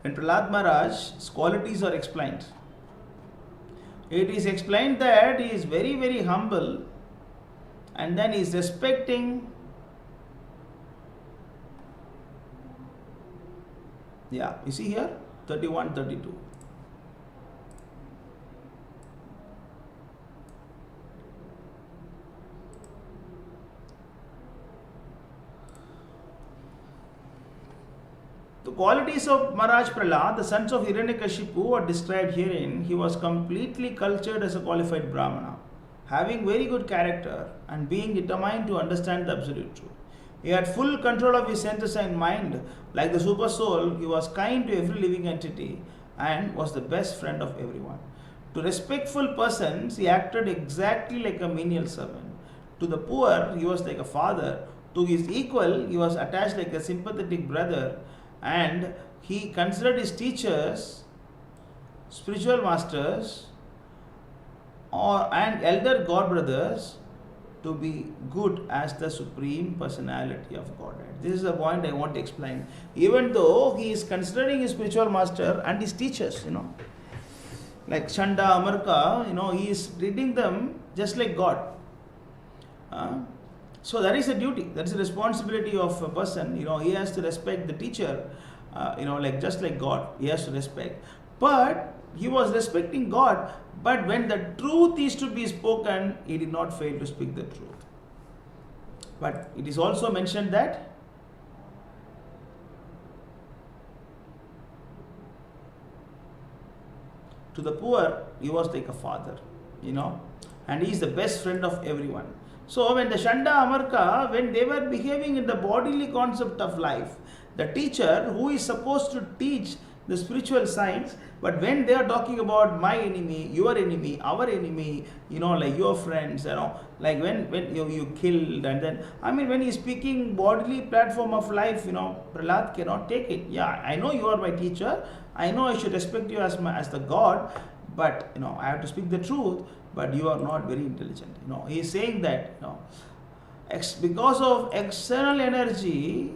when Prahlad Maharaj's qualities are explained. It is explained that he is very, very humble, and then he is respecting. Yeah, you see here, 31, 32. The qualities of Maharaj Prahlad, the sons of Hiranyakashipu, are described herein. He was completely cultured as a qualified Brahmana, having very good character and being determined to understand the absolute truth. He had full control of his senses and mind. Like the super soul, he was kind to every living entity and was the best friend of everyone. To respectful persons, he acted exactly like a menial servant. To the poor, he was like a father. To his equal, he was attached like a sympathetic brother. And he considered his teachers, spiritual masters, and elder god brothers to be good as the Supreme Personality of Godhead. This is the point I want to explain. Even though he is considering his spiritual master and his teachers, like Chanda, Amarka, he is treating them just like God. So that is a duty, that is a responsibility of a person. He has to respect the teacher, like just like God, he has to respect. But he was respecting God, but when the truth is to be spoken, he did not fail to speak the truth. But it is also mentioned that to the poor, he was like a father, and he is the best friend of everyone. So when the Shanda Amarka, when they were behaving in the bodily concept of life, the teacher who is supposed to teach the spiritual science, but when they are talking about my enemy, your enemy, our enemy, like your friends, like when you killed, and then, when he is speaking bodily platform of life, Prahlad cannot take it. Yeah, I know you are my teacher, I know I should respect you as the God, but I have to speak the truth, but you are not very intelligent. He is saying that, because of external energy,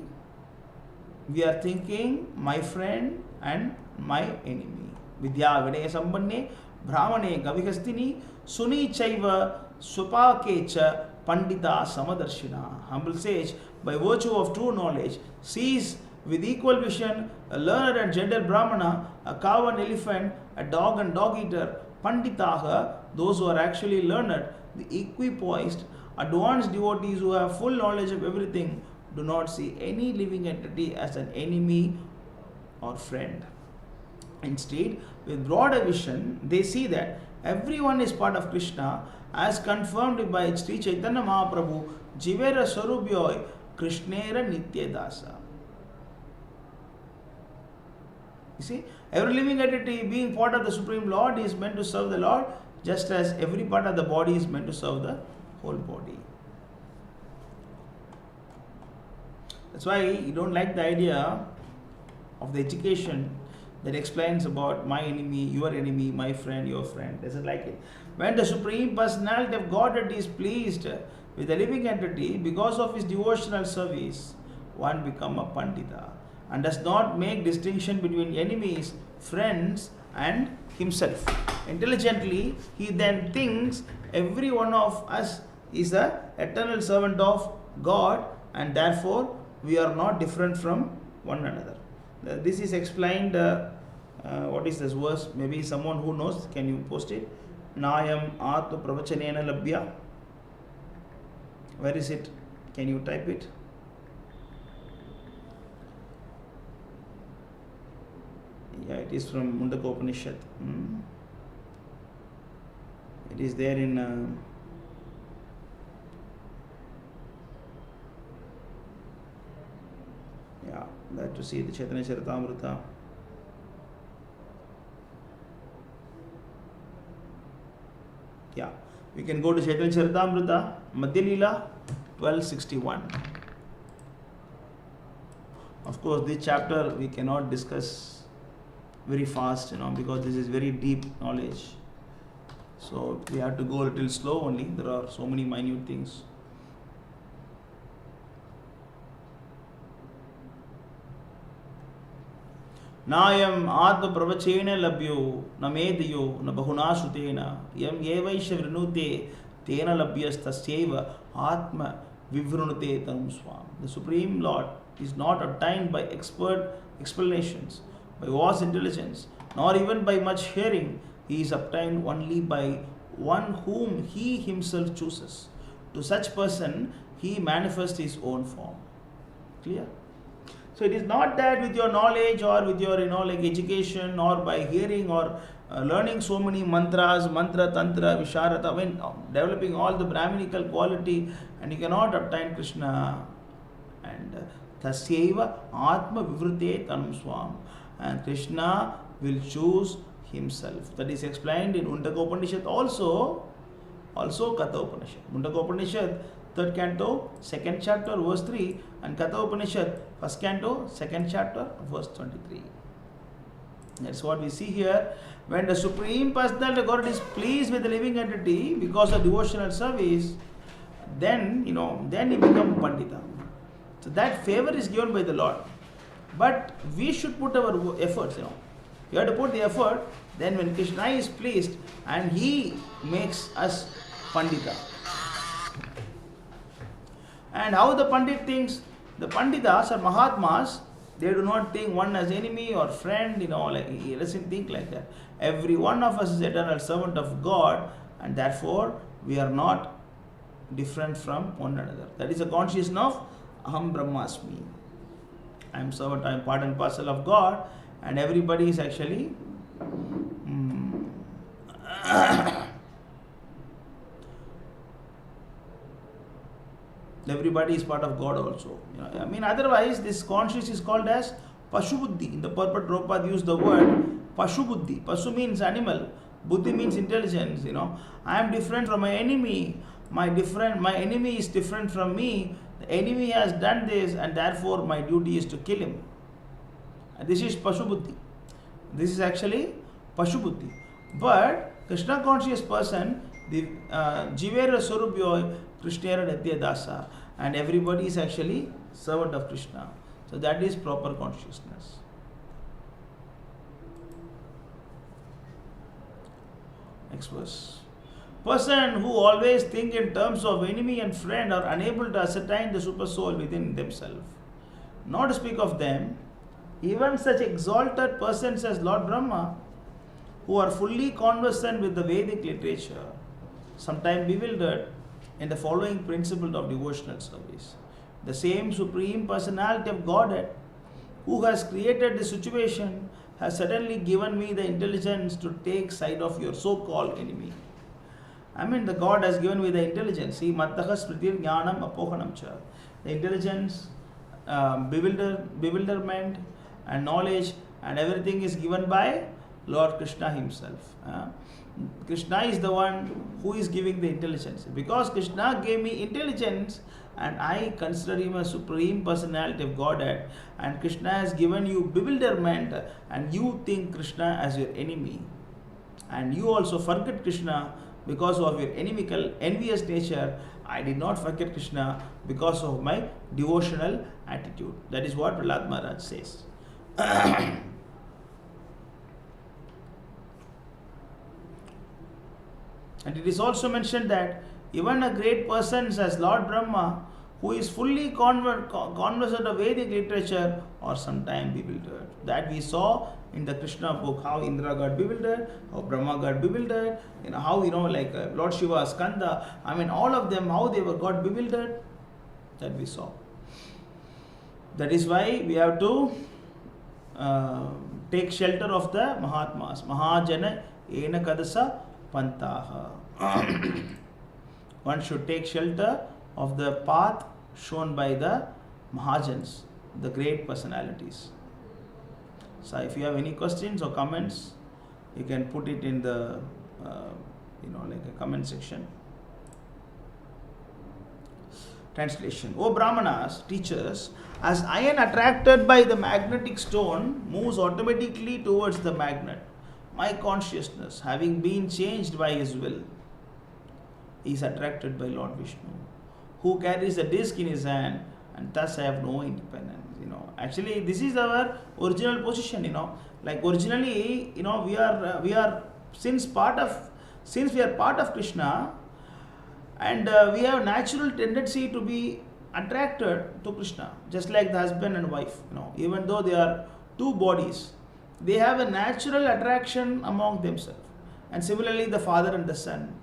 we are thinking my friend and my enemy. Vidya Vinaya Sambanne Brahmane Gavihastini Suni Chaiva Swapakecha Pandita Samadarshina. Humble sage, by virtue of true knowledge, sees with equal vision a learned and gentle Brahmana, a cow and elephant, a dog and dog eater. Panditaha, those who are actually learned, the equipoised, advanced devotees who have full knowledge of everything, do not see any living entity as an enemy or friend. Instead, with broader vision, they see that everyone is part of Krishna, as confirmed by Sri Chaitanya Mahaprabhu, Jivera Sarubhyoy, Krishnera Nityadasa. You see, every living entity being part of the Supreme Lord is meant to serve the Lord, just as every part of the body is meant to serve the whole body. That's why you don't like the idea of the education that explains about my enemy, your enemy, my friend, your friend. Doesn't like it. When the Supreme Personality of Godhead is pleased with a living entity because of his devotional service, one becomes a Pandita and does not make distinction between enemies, friends, and himself. Intelligently, he then thinks every one of us is an eternal servant of God, and therefore we are not different from one another. This is explained. What is this verse? Maybe someone who knows, can you post it? Nayam Atma Pravachanena Labhya. Where is it? Can you type it? Yeah, it is from Mundaka Upanishad. It is there in that to see the Chaitanya Charitamrita. Yeah, we can go to Chaitanya Charitamrita, Madhya Lila 1261. Of course, this chapter we cannot discuss very fast, because this is very deep knowledge. So we have to go a little slow only. There are so many minute things. Nayam Atma Pravachena Labhyo Namedyo Nabahuna Sutena Yam Yevaisha Vrinute Tena Labhyas Tasyeva Atma Vivrunute Tanum Swam. The Supreme Lord is not obtained by expert explanations, by vast intelligence, nor even by much hearing. He is obtained only by one whom he himself chooses. To such person, he manifests his own form. Clear? So it is not that with your knowledge or with your like education or by hearing or learning so many mantras, mantra, tantra, visharata, developing all the Brahminical quality, and you cannot obtain Krishna. And tasyeva atma vivrute tanum swam. And Krishna will choose himself. That is explained in Mundaka Upanishad also Katha Upanishad. Mundaka Upanishad, 3rd canto, 2nd chapter, verse 3, and Katha Upanishad, 1st canto, 2nd chapter, verse 23. That's what we see here. When the Supreme Personality of God is pleased with the living entity because of devotional service, then then he becomes Pandita. So that favor is given by the Lord. But we should put our efforts, You have to put the effort, then when Krishna is pleased and he makes us Pandita. And how the Pandit thinks? The Panditas or Mahatmas, they do not think one as enemy or friend, he doesn't think like that. Every one of us is eternal servant of God, and therefore we are not different from one another. That is a consciousness of Aham Brahmasmi. I am servant, I am part and parcel of God, and everybody is actually everybody is part of God also. Otherwise this consciousness is called as Pashu Buddhi. In the purport, Prabhupada used the word Pashu Buddhi. Pasu means animal, Buddhi means intelligence. I am different from my enemy. My enemy is different from me. The enemy has done this, and therefore my duty is to kill him. And this is Pashu Buddhi. This is actually Pashu Buddhi. But Krishna conscious person, the Jivera Swarupyo Krishnera Nitya Dasa, and everybody is actually servant of Krishna. So that is proper consciousness. Next verse. Person who always think in terms of enemy and friend are unable to ascertain the super soul within themselves. Not to speak of them, even such exalted persons as Lord Brahma, who are fully conversant with the Vedic literature, sometimes bewildered in the following principle of devotional service. The same Supreme Personality of Godhead, who has created the situation, has suddenly given me the intelligence to take side of your so-called enemy. The God has given me the intelligence. See, Mattaha Smritir Jnanam Apohanam Cha. The intelligence, bewilderment and knowledge and everything is given by Lord Krishna himself. Krishna is the one who is giving the intelligence. Because Krishna gave me intelligence and I consider him a Supreme Personality of Godhead, and Krishna has given you bewilderment and you think Krishna as your enemy. And you also forget Krishna because of your envious nature. I did not forget Krishna because of my devotional attitude. That is what Prahlad Maharaj says. And it is also mentioned that even a great person as Lord Brahma, who is fully conversant of Vedic literature, or sometimes bewildered. That we saw in the Krishna book, how Indra got bewildered, how Brahma got bewildered, how Lord Shiva, Skanda, all of them, how they got bewildered. That we saw. That is why we have to take shelter of the Mahatmas. Mahajana ena kadasa pantaha. One should take shelter of the path shown by the Mahajans, the great personalities. So if you have any questions or comments, you can put it in the a comment section. Translation. O Brahmanas, teachers, as iron attracted by the magnetic stone moves automatically towards the magnet, my consciousness, having been changed by his will, is attracted by Lord Vishnu, who carries a disc in his hand, and thus I have no independence. Actually, this is our original position. Originally, we are since we are part of Krishna, and we have natural tendency to be attracted to Krishna, just like the husband and wife. Even though they are two bodies, they have a natural attraction among themselves. And similarly, the father and the son,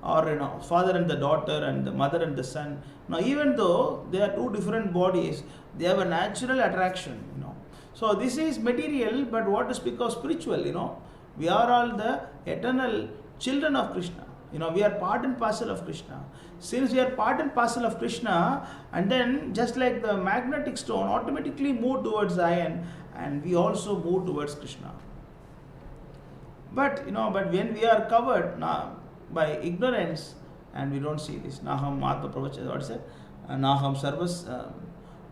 or father and the daughter, and the mother and the son. Now, even though they are two different bodies, they have a natural attraction. So this is material, but what to speak of spiritual? We are all the eternal children of Krishna. We are part and parcel of Krishna. Since we are part and parcel of Krishna, and then just like the magnetic stone automatically move towards iron, and we also move towards Krishna. But when we are covered by ignorance, and we don't see this. Naham Atma Pravachana, what is it? Naham Sarvas,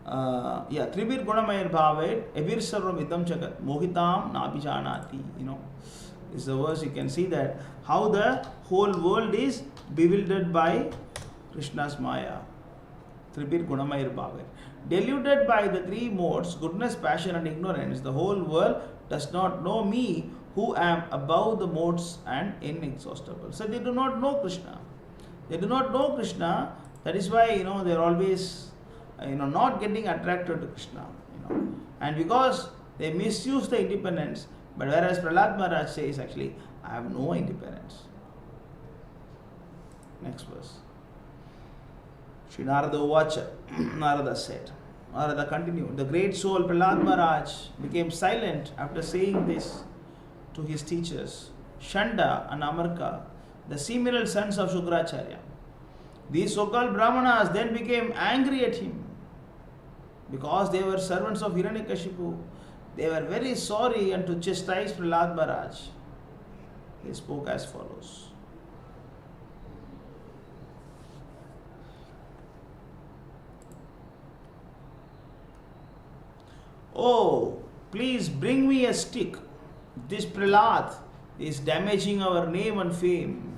Tribir Gunamayar Bhavet, Ebir Sarvam Idam Chagat, Mohitam Nabijanati. This is the verse. You can see that how the whole world is bewildered by Krishna's Maya. Tripir Gunamayir Bhaver. Deluded by the three modes, goodness, passion and ignorance, the whole world does not know me, who am above the modes and inexhaustible. So they do not know Krishna. They do not know Krishna. That is why they are always not getting attracted to Krishna. And because they misuse the independence, but whereas Prahlad Maharaj says actually, I have no independence. Next verse. Shri Narada Uvacha. Narada said. Narada continued. The great soul Prahlad Maharaj became silent after saying this to his teachers, Shanda and Amarka, the seminal sons of Shukracharya. These so-called Brahmanas then became angry at him because they were servants of Hiranyakashipu. They were very sorry, and to chastise Prahlad Maharaj, they spoke as follows. Oh, please bring me a stick. This Prahlad is damaging our name and fame.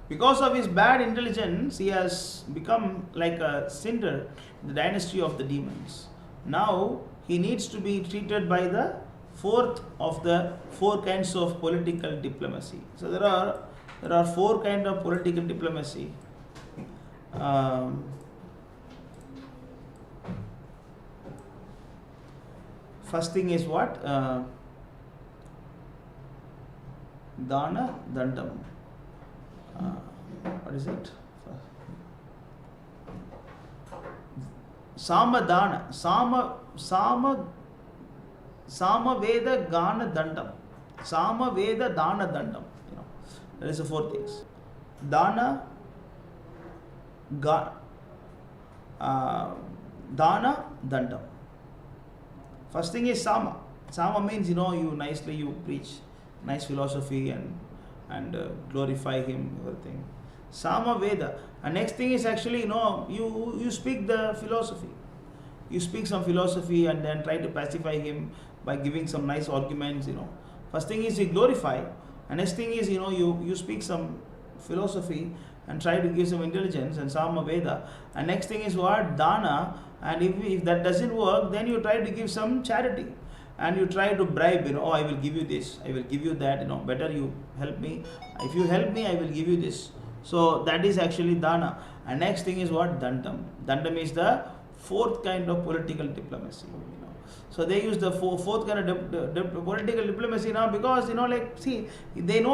Because of his bad intelligence, he has become like a cinder in the dynasty of the demons. Now, he needs to be treated by the fourth of the four kinds of political diplomacy. So there are four kinds of political diplomacy. First thing is what? Dana Dandam. What is it? Samadana. Sama Veda Gana Dandam. Sama Veda Dana Dandam. That is the four things. Dana, Dana Dandam. First thing is Sama. Sama means you nicely you preach nice philosophy and glorify him, everything. Sama Veda. And next thing is actually you speak the philosophy. You speak some philosophy and then try to pacify him by giving some nice arguments. First thing is you glorify, and next thing is you speak some philosophy and try to give some intelligence and Sama Veda. And next thing is what? Dana. And if that doesn't work, then you try to give some charity. And you try to bribe, I will give you this, I will give you that, better you help me. If you help me, I will give you this. So that is actually Dana. And next thing is what? Dandam. Dandam is the fourth kind of political diplomacy. So they use the fourth kind of political diplomacy now because, they know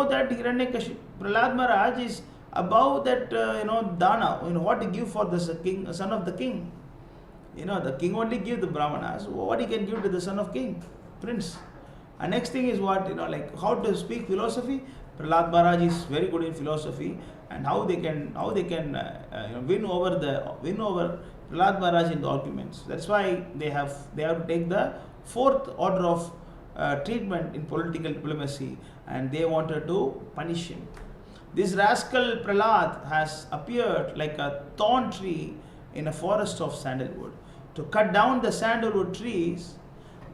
that Hiranyakashipu, Prahlad Maharaj is above that, Dana, what to give for the king, son of the king. The king only give the Brahmanas. What he can give to the son of king, prince. And next thing is what, how to speak philosophy. Prahlad Maharaj is very good in philosophy, and how they can win over Prahlad Maharaj in the arguments. That's why they have to take the fourth order of treatment in political diplomacy, and they wanted to punish him. This rascal Prahlad has appeared like a thorn tree in a forest of sandalwood. To cut down the sandalwood trees,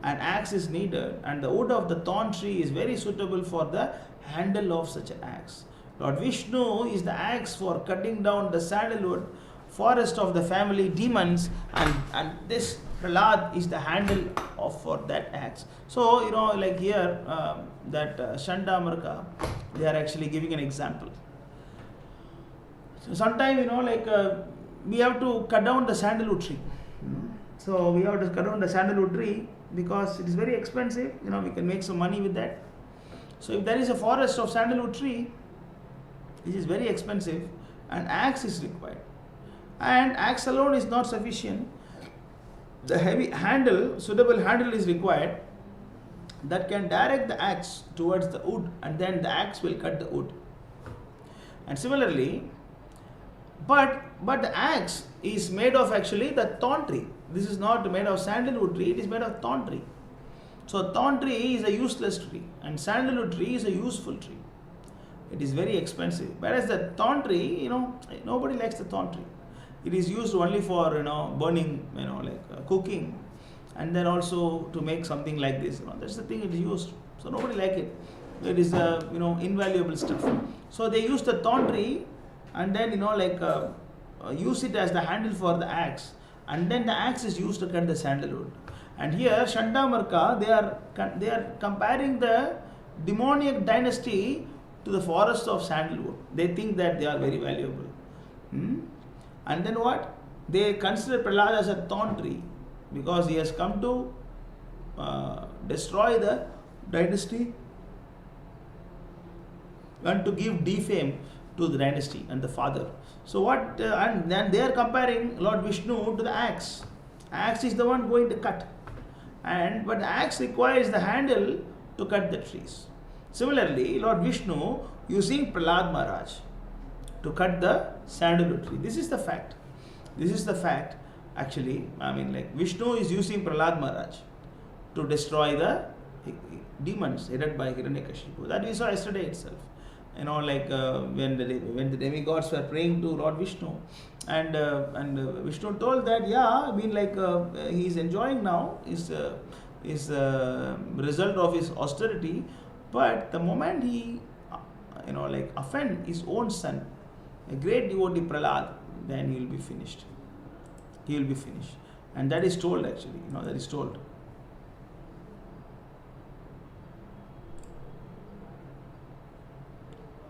an axe is needed, and the wood of the thorn tree is very suitable for the handle of such an axe. Lord Vishnu is the axe for cutting down the sandalwood forest of the family demons, and this Prahlad is the handle for that axe. So, here, that Shanda Amarka, they are actually giving an example. So, sometimes, we have to cut down the sandalwood tree. So we have to cut down the sandalwood tree because it is very expensive. We can make some money with that. So if there is a forest of sandalwood tree, which is very expensive, an axe is required. And axe alone is not sufficient. The heavy handle, suitable handle is required that can direct the axe towards the wood, and then the axe will cut the wood. And similarly, but the axe is made of actually the thorn tree. This is not made of sandalwood tree, it is made of thorn tree. So thorn tree is a useless tree and sandalwood tree is a useful tree. It is very expensive. Whereas the thorn tree, nobody likes the thorn tree. It is used only for burning, cooking, and then also to make something like this. That's the thing it is used. So nobody like it. It is invaluable stuff. So they use the thorn tree, and then use it as the handle for the axe, and then the axe is used to cut the sandalwood. And here Shandamarka, they are comparing the demoniac dynasty to the forest of sandalwood. They think that they are very valuable. And then what? They consider Prahlad as a thorn tree because he has come to destroy the dynasty and to give defame to the dynasty and the father. So what? And then they are comparing Lord Vishnu to the axe. Axe is the one going to cut, but the axe requires the handle to cut the trees. Similarly, Lord Vishnu using Prahlad Maharaj to cut the sandalwood tree. This is the fact. Actually, Vishnu is using Prahlad Maharaj to destroy the demons headed by Hiranyakashipu. That we saw yesterday itself. When the demigods were praying to Lord Vishnu, and Vishnu told that he is enjoying now is result of his austerity, but the moment he offend his own son, a great devotee Prahlad, then he will be finished. And that is told actually. That is told.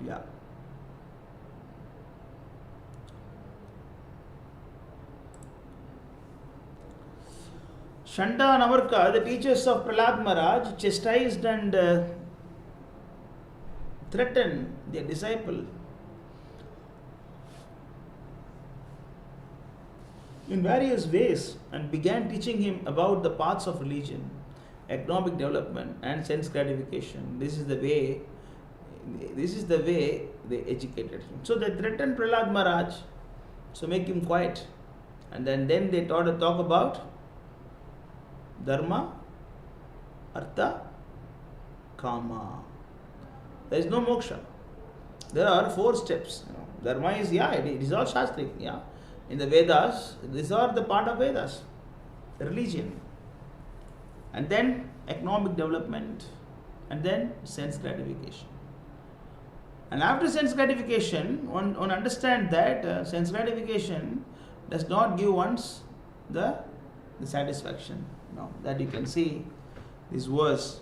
Yeah. Shanda and Amarka, the teachers of Prahlad Maharaj, chastised and threatened their disciple in various ways and began teaching him about the paths of religion, economic development and sense gratification. This is the way they educated him. So they threatened Prahlad Maharaj, so make him quiet. And then they talk about Dharma, Artha, Kama. There is no moksha. There are 4 steps. Dharma is, it is all Shastric. In the Vedas, these are the part of Vedas, the religion. And then economic development, and then sense gratification. And after sense gratification, one understand that sense gratification does not give one's the satisfaction. That you can see this verse.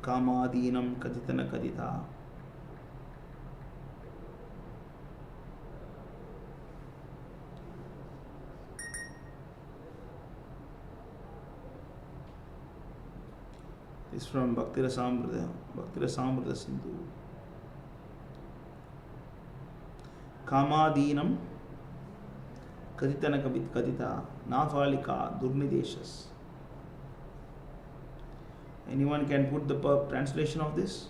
Kamadinam kaditana kadita. It's from Bhakti Rasamrita Sindhu. Kamadinam kaditana kadita nafalika durnideshas. Anyone can put the translation of this?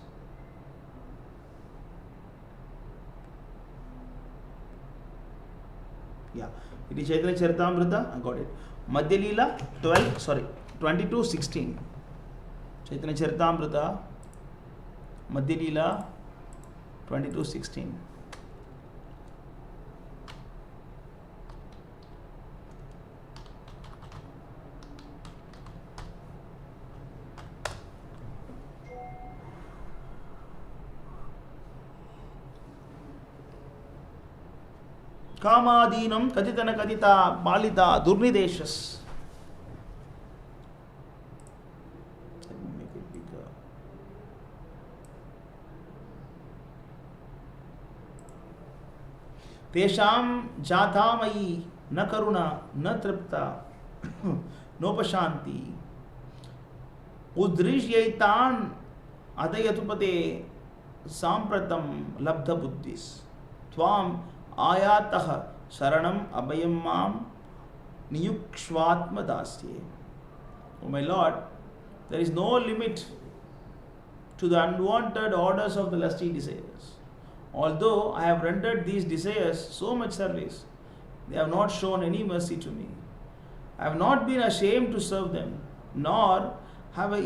It is Chaitanya Charitamrita. I got it. Madhya Lila 22:16. Chaitanya Charitamrita, Madhya Lila 22:16. Kamadinam kaditana kadita balita durnideshas. Let me make it bigger. Tesham jatamayi na karuna na tripta nopashanti udrishyaitan adayatupate sampratam labdha buddhis tvam ayatah saranam abhayam mam niyukshvatma dasye. O my Lord, there is no limit to the unwanted orders of the lusty desires. Although I have rendered these desires so much service, they have not shown any mercy to me. I have not been ashamed to serve them, nor have I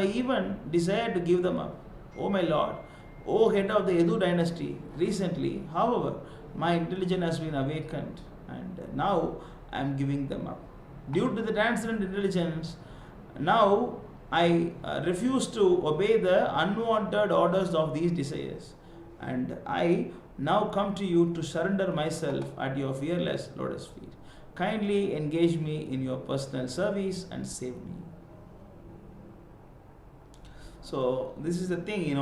even desired to give them up? O my Lord, O head of the Yadu dynasty, recently, however, my intelligence has been awakened and now I am giving them up. Due to the transcendent intelligence, now I refuse to obey the unwanted orders of these desires, and I now come to you to surrender myself at your fearless lotus feet. Kindly engage me in your personal service and save me. So this is the thing,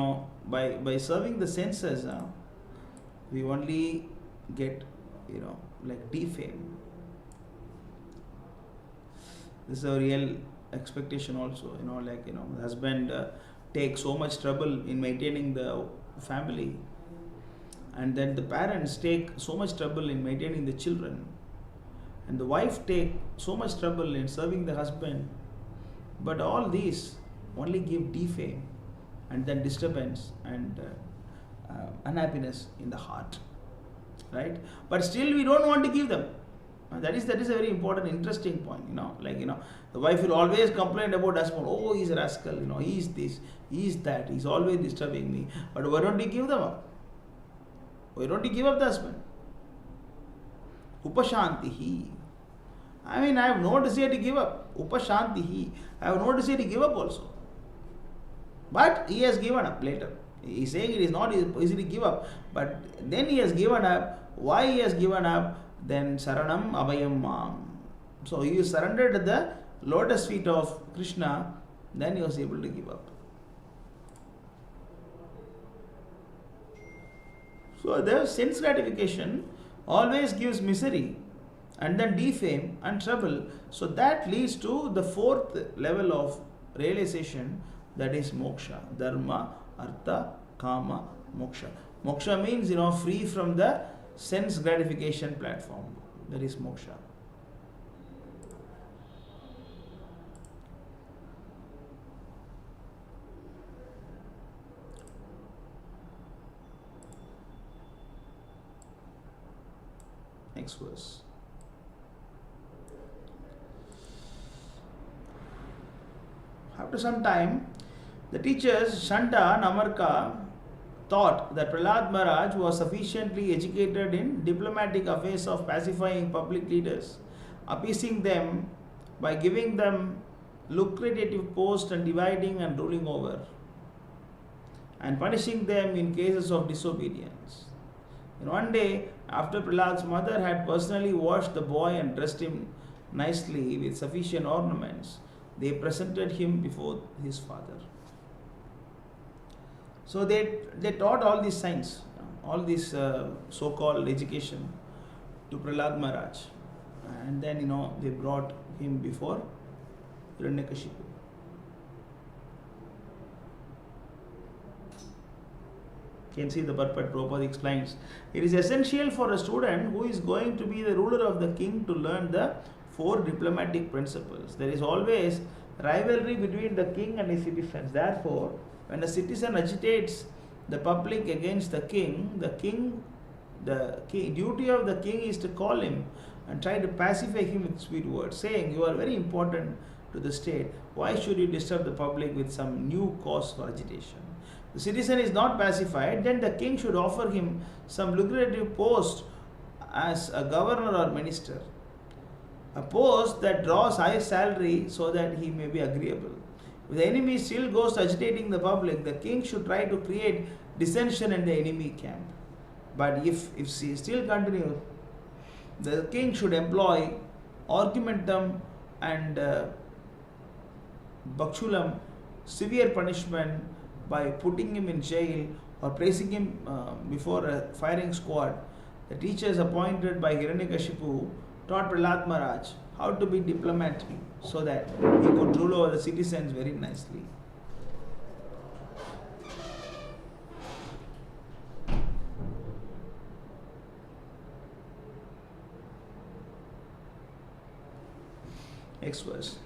by serving the senses, we only get, like defame. This is a real expectation also, the husband takes so much trouble in maintaining the family, and then the parents take so much trouble in maintaining the children, and the wife take so much trouble in serving the husband, but all these only give defame and then disturbance and unhappiness in the heart, right? But still we don't want to give them. That is a very important, interesting point. The wife will always complain about husband. Oh, he's a rascal. He is this, he is that. He's always disturbing me. But why don't we give them up? Why don't we give up the husband? Upashantihi. I have no desire to give up. Upashantihi. I have no desire to give up also. But he has given up later. He is saying it is not easy to give up. But then he has given up. Why he has given up? Then Saranam Abhayam Mam. So he surrendered at the lotus feet of Krishna, then he was able to give up. So the sense gratification always gives misery and then defame and trouble. So that leads to the fourth level of realization, that is moksha. Dharma, artha, kama, moksha. Moksha means, free from the sense gratification platform. That is moksha. Next verse. After some time, the teachers Shanda and Amarka thought that Prahlad Maharaj was sufficiently educated in diplomatic affairs of pacifying public leaders, appeasing them by giving them lucrative posts and dividing and ruling over, and punishing them in cases of disobedience. One day, after Prahlad's mother had personally washed the boy and dressed him nicely with sufficient ornaments, they presented him before his father. So they taught all these science, all this so-called education to Prahlad Maharaj, and then they brought him before Hiranyakashipu. You can see the purport. Prabhupada explains, it is essential for a student who is going to be the ruler of the king to learn the 4 diplomatic principles. There is always rivalry between the king and his citizens. Therefore, when a citizen agitates the public against the duty of the king is to call him and try to pacify him with sweet words, saying, you are very important to the state. Why should you disturb the public with some new cause for agitation? The citizen is not pacified, then the king should offer him some lucrative post as a governor or minister, a post that draws high salary so that he may be agreeable. If the enemy still goes agitating the public, the king should try to create dissension in the enemy camp. But if he still continues, the king should employ argumentum and bhakshulam, severe punishment, by putting him in jail or placing him before a firing squad. The teachers appointed by Hiranyakashipu taught Prahlad Maharaj how to be diplomatic so that he could rule over the citizens very nicely. Next verse.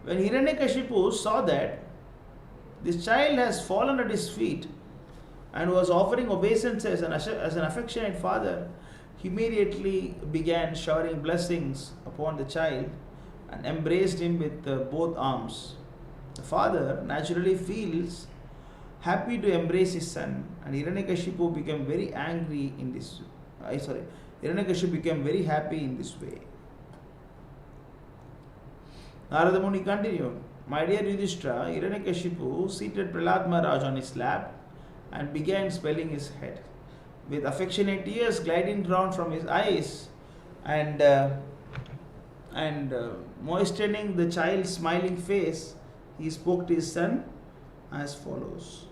When Hiranyakashipu saw that this child has fallen at his feet and was offering obeisances as an affectionate father, immediately began showering blessings upon the child and embraced him with both arms. The father naturally feels happy to embrace his son, and Hiranyakashipu became very angry in this. Hiranyakashipu became very happy in this way. Narada Muni continued, "My dear Yudhishthira, Hiranyakashipu seated Prahlad Maharaj on his lap and began spelling his head. With affectionate tears gliding down from his eyes and moistening the child's smiling face, he spoke to his son as follows."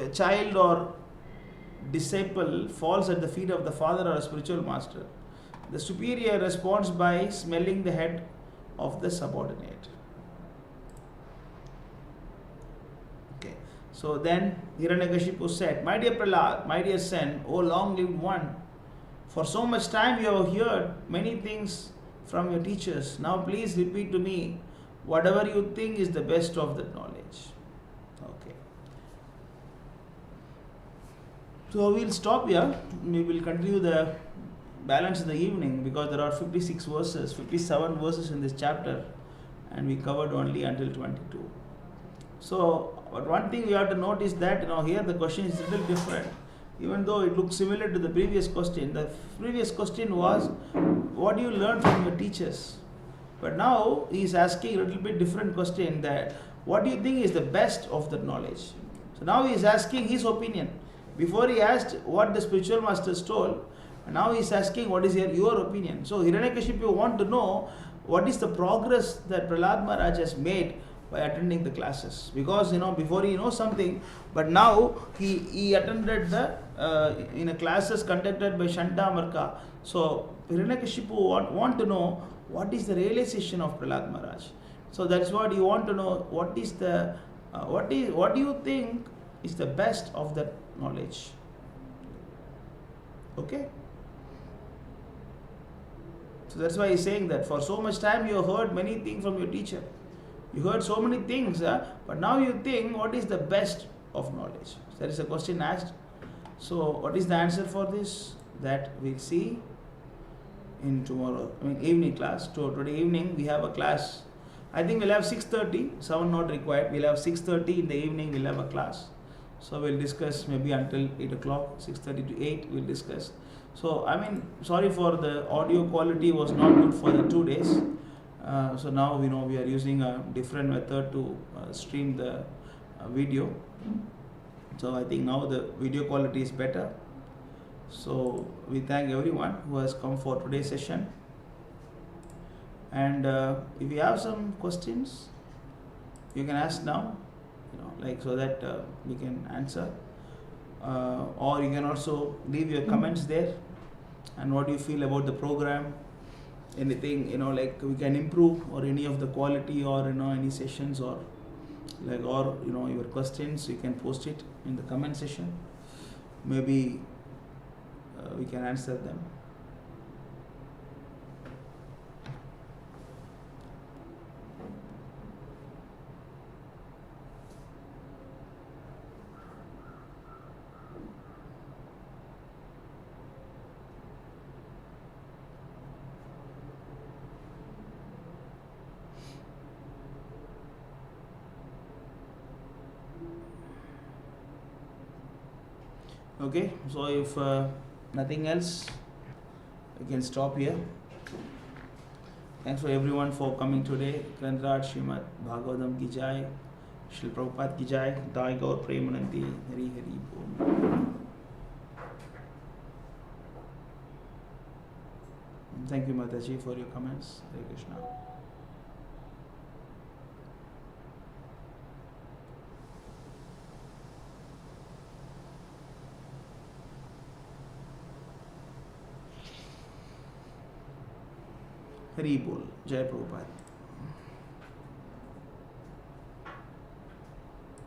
A child or disciple falls at the feet of the father or a spiritual master. The superior responds by smelling the head of the subordinate. Okay. So then Hiranyakashipu said, "My dear Prahlad, my dear son, O long-lived one, for so much time you have heard many things from your teachers. Now please repeat to me whatever you think is the best of that knowledge." Okay. So we'll stop here. We will continue the balance in the evening because there are 57 verses in this chapter, and we covered only until 22. So, but one thing we have to note is that here the question is a little different. Even though it looks similar to the previous question, the previous question was, what do you learn from your teachers? But now he is asking a little bit different question, that what do you think is the best of that knowledge? So now he is asking his opinion. Before he asked what the spiritual masters told, and now he is asking what is your opinion. So Hiranyakashipu want to know what is the progress that Prahlad Maharaj has made by attending the classes. Because before he knows something, but now he attended the in a classes conducted by Shanta Marka. So Hiranyakashipu want to know what is the realization of Prahlad Maharaj. So that's what you want to know. What is the what do you think is the best of that knowledge? Okay. So that's why he's saying that for so much time you have heard many things from your teacher. You heard so many things, but now you think what is the best of knowledge? There is a question asked. So what is the answer for this? That we'll see in evening class. So today evening we have a class. I think we'll have 6:30, 7 not required. We'll have 6:30 in the evening, we'll have a class. So we'll discuss maybe until 8 o'clock, 6:30 to 8 we'll discuss. So sorry for the audio quality was not good for the 2 days. So now we are using a different method to stream the video. So I think now the video quality is better. So we thank everyone who has come for today's session. And if you have some questions, you can ask now, so that we can answer. Or you can also leave your comments there, and what do you feel about the program, anything we can improve, or any of the quality, or any sessions, or your questions, you can post it in the comment section. Maybe we can answer them. Okay, so if nothing else, we can stop here. Thanks for everyone for coming today. Śrīmad Bhāgavatam ki jai, Śrīla Prabhupada ki jai, Dai Gaur Premanandi, Hari Hari Bol. Thank you, Mataji, for your comments. Hare Krishna. Hari Bol. Jai Prabhupada.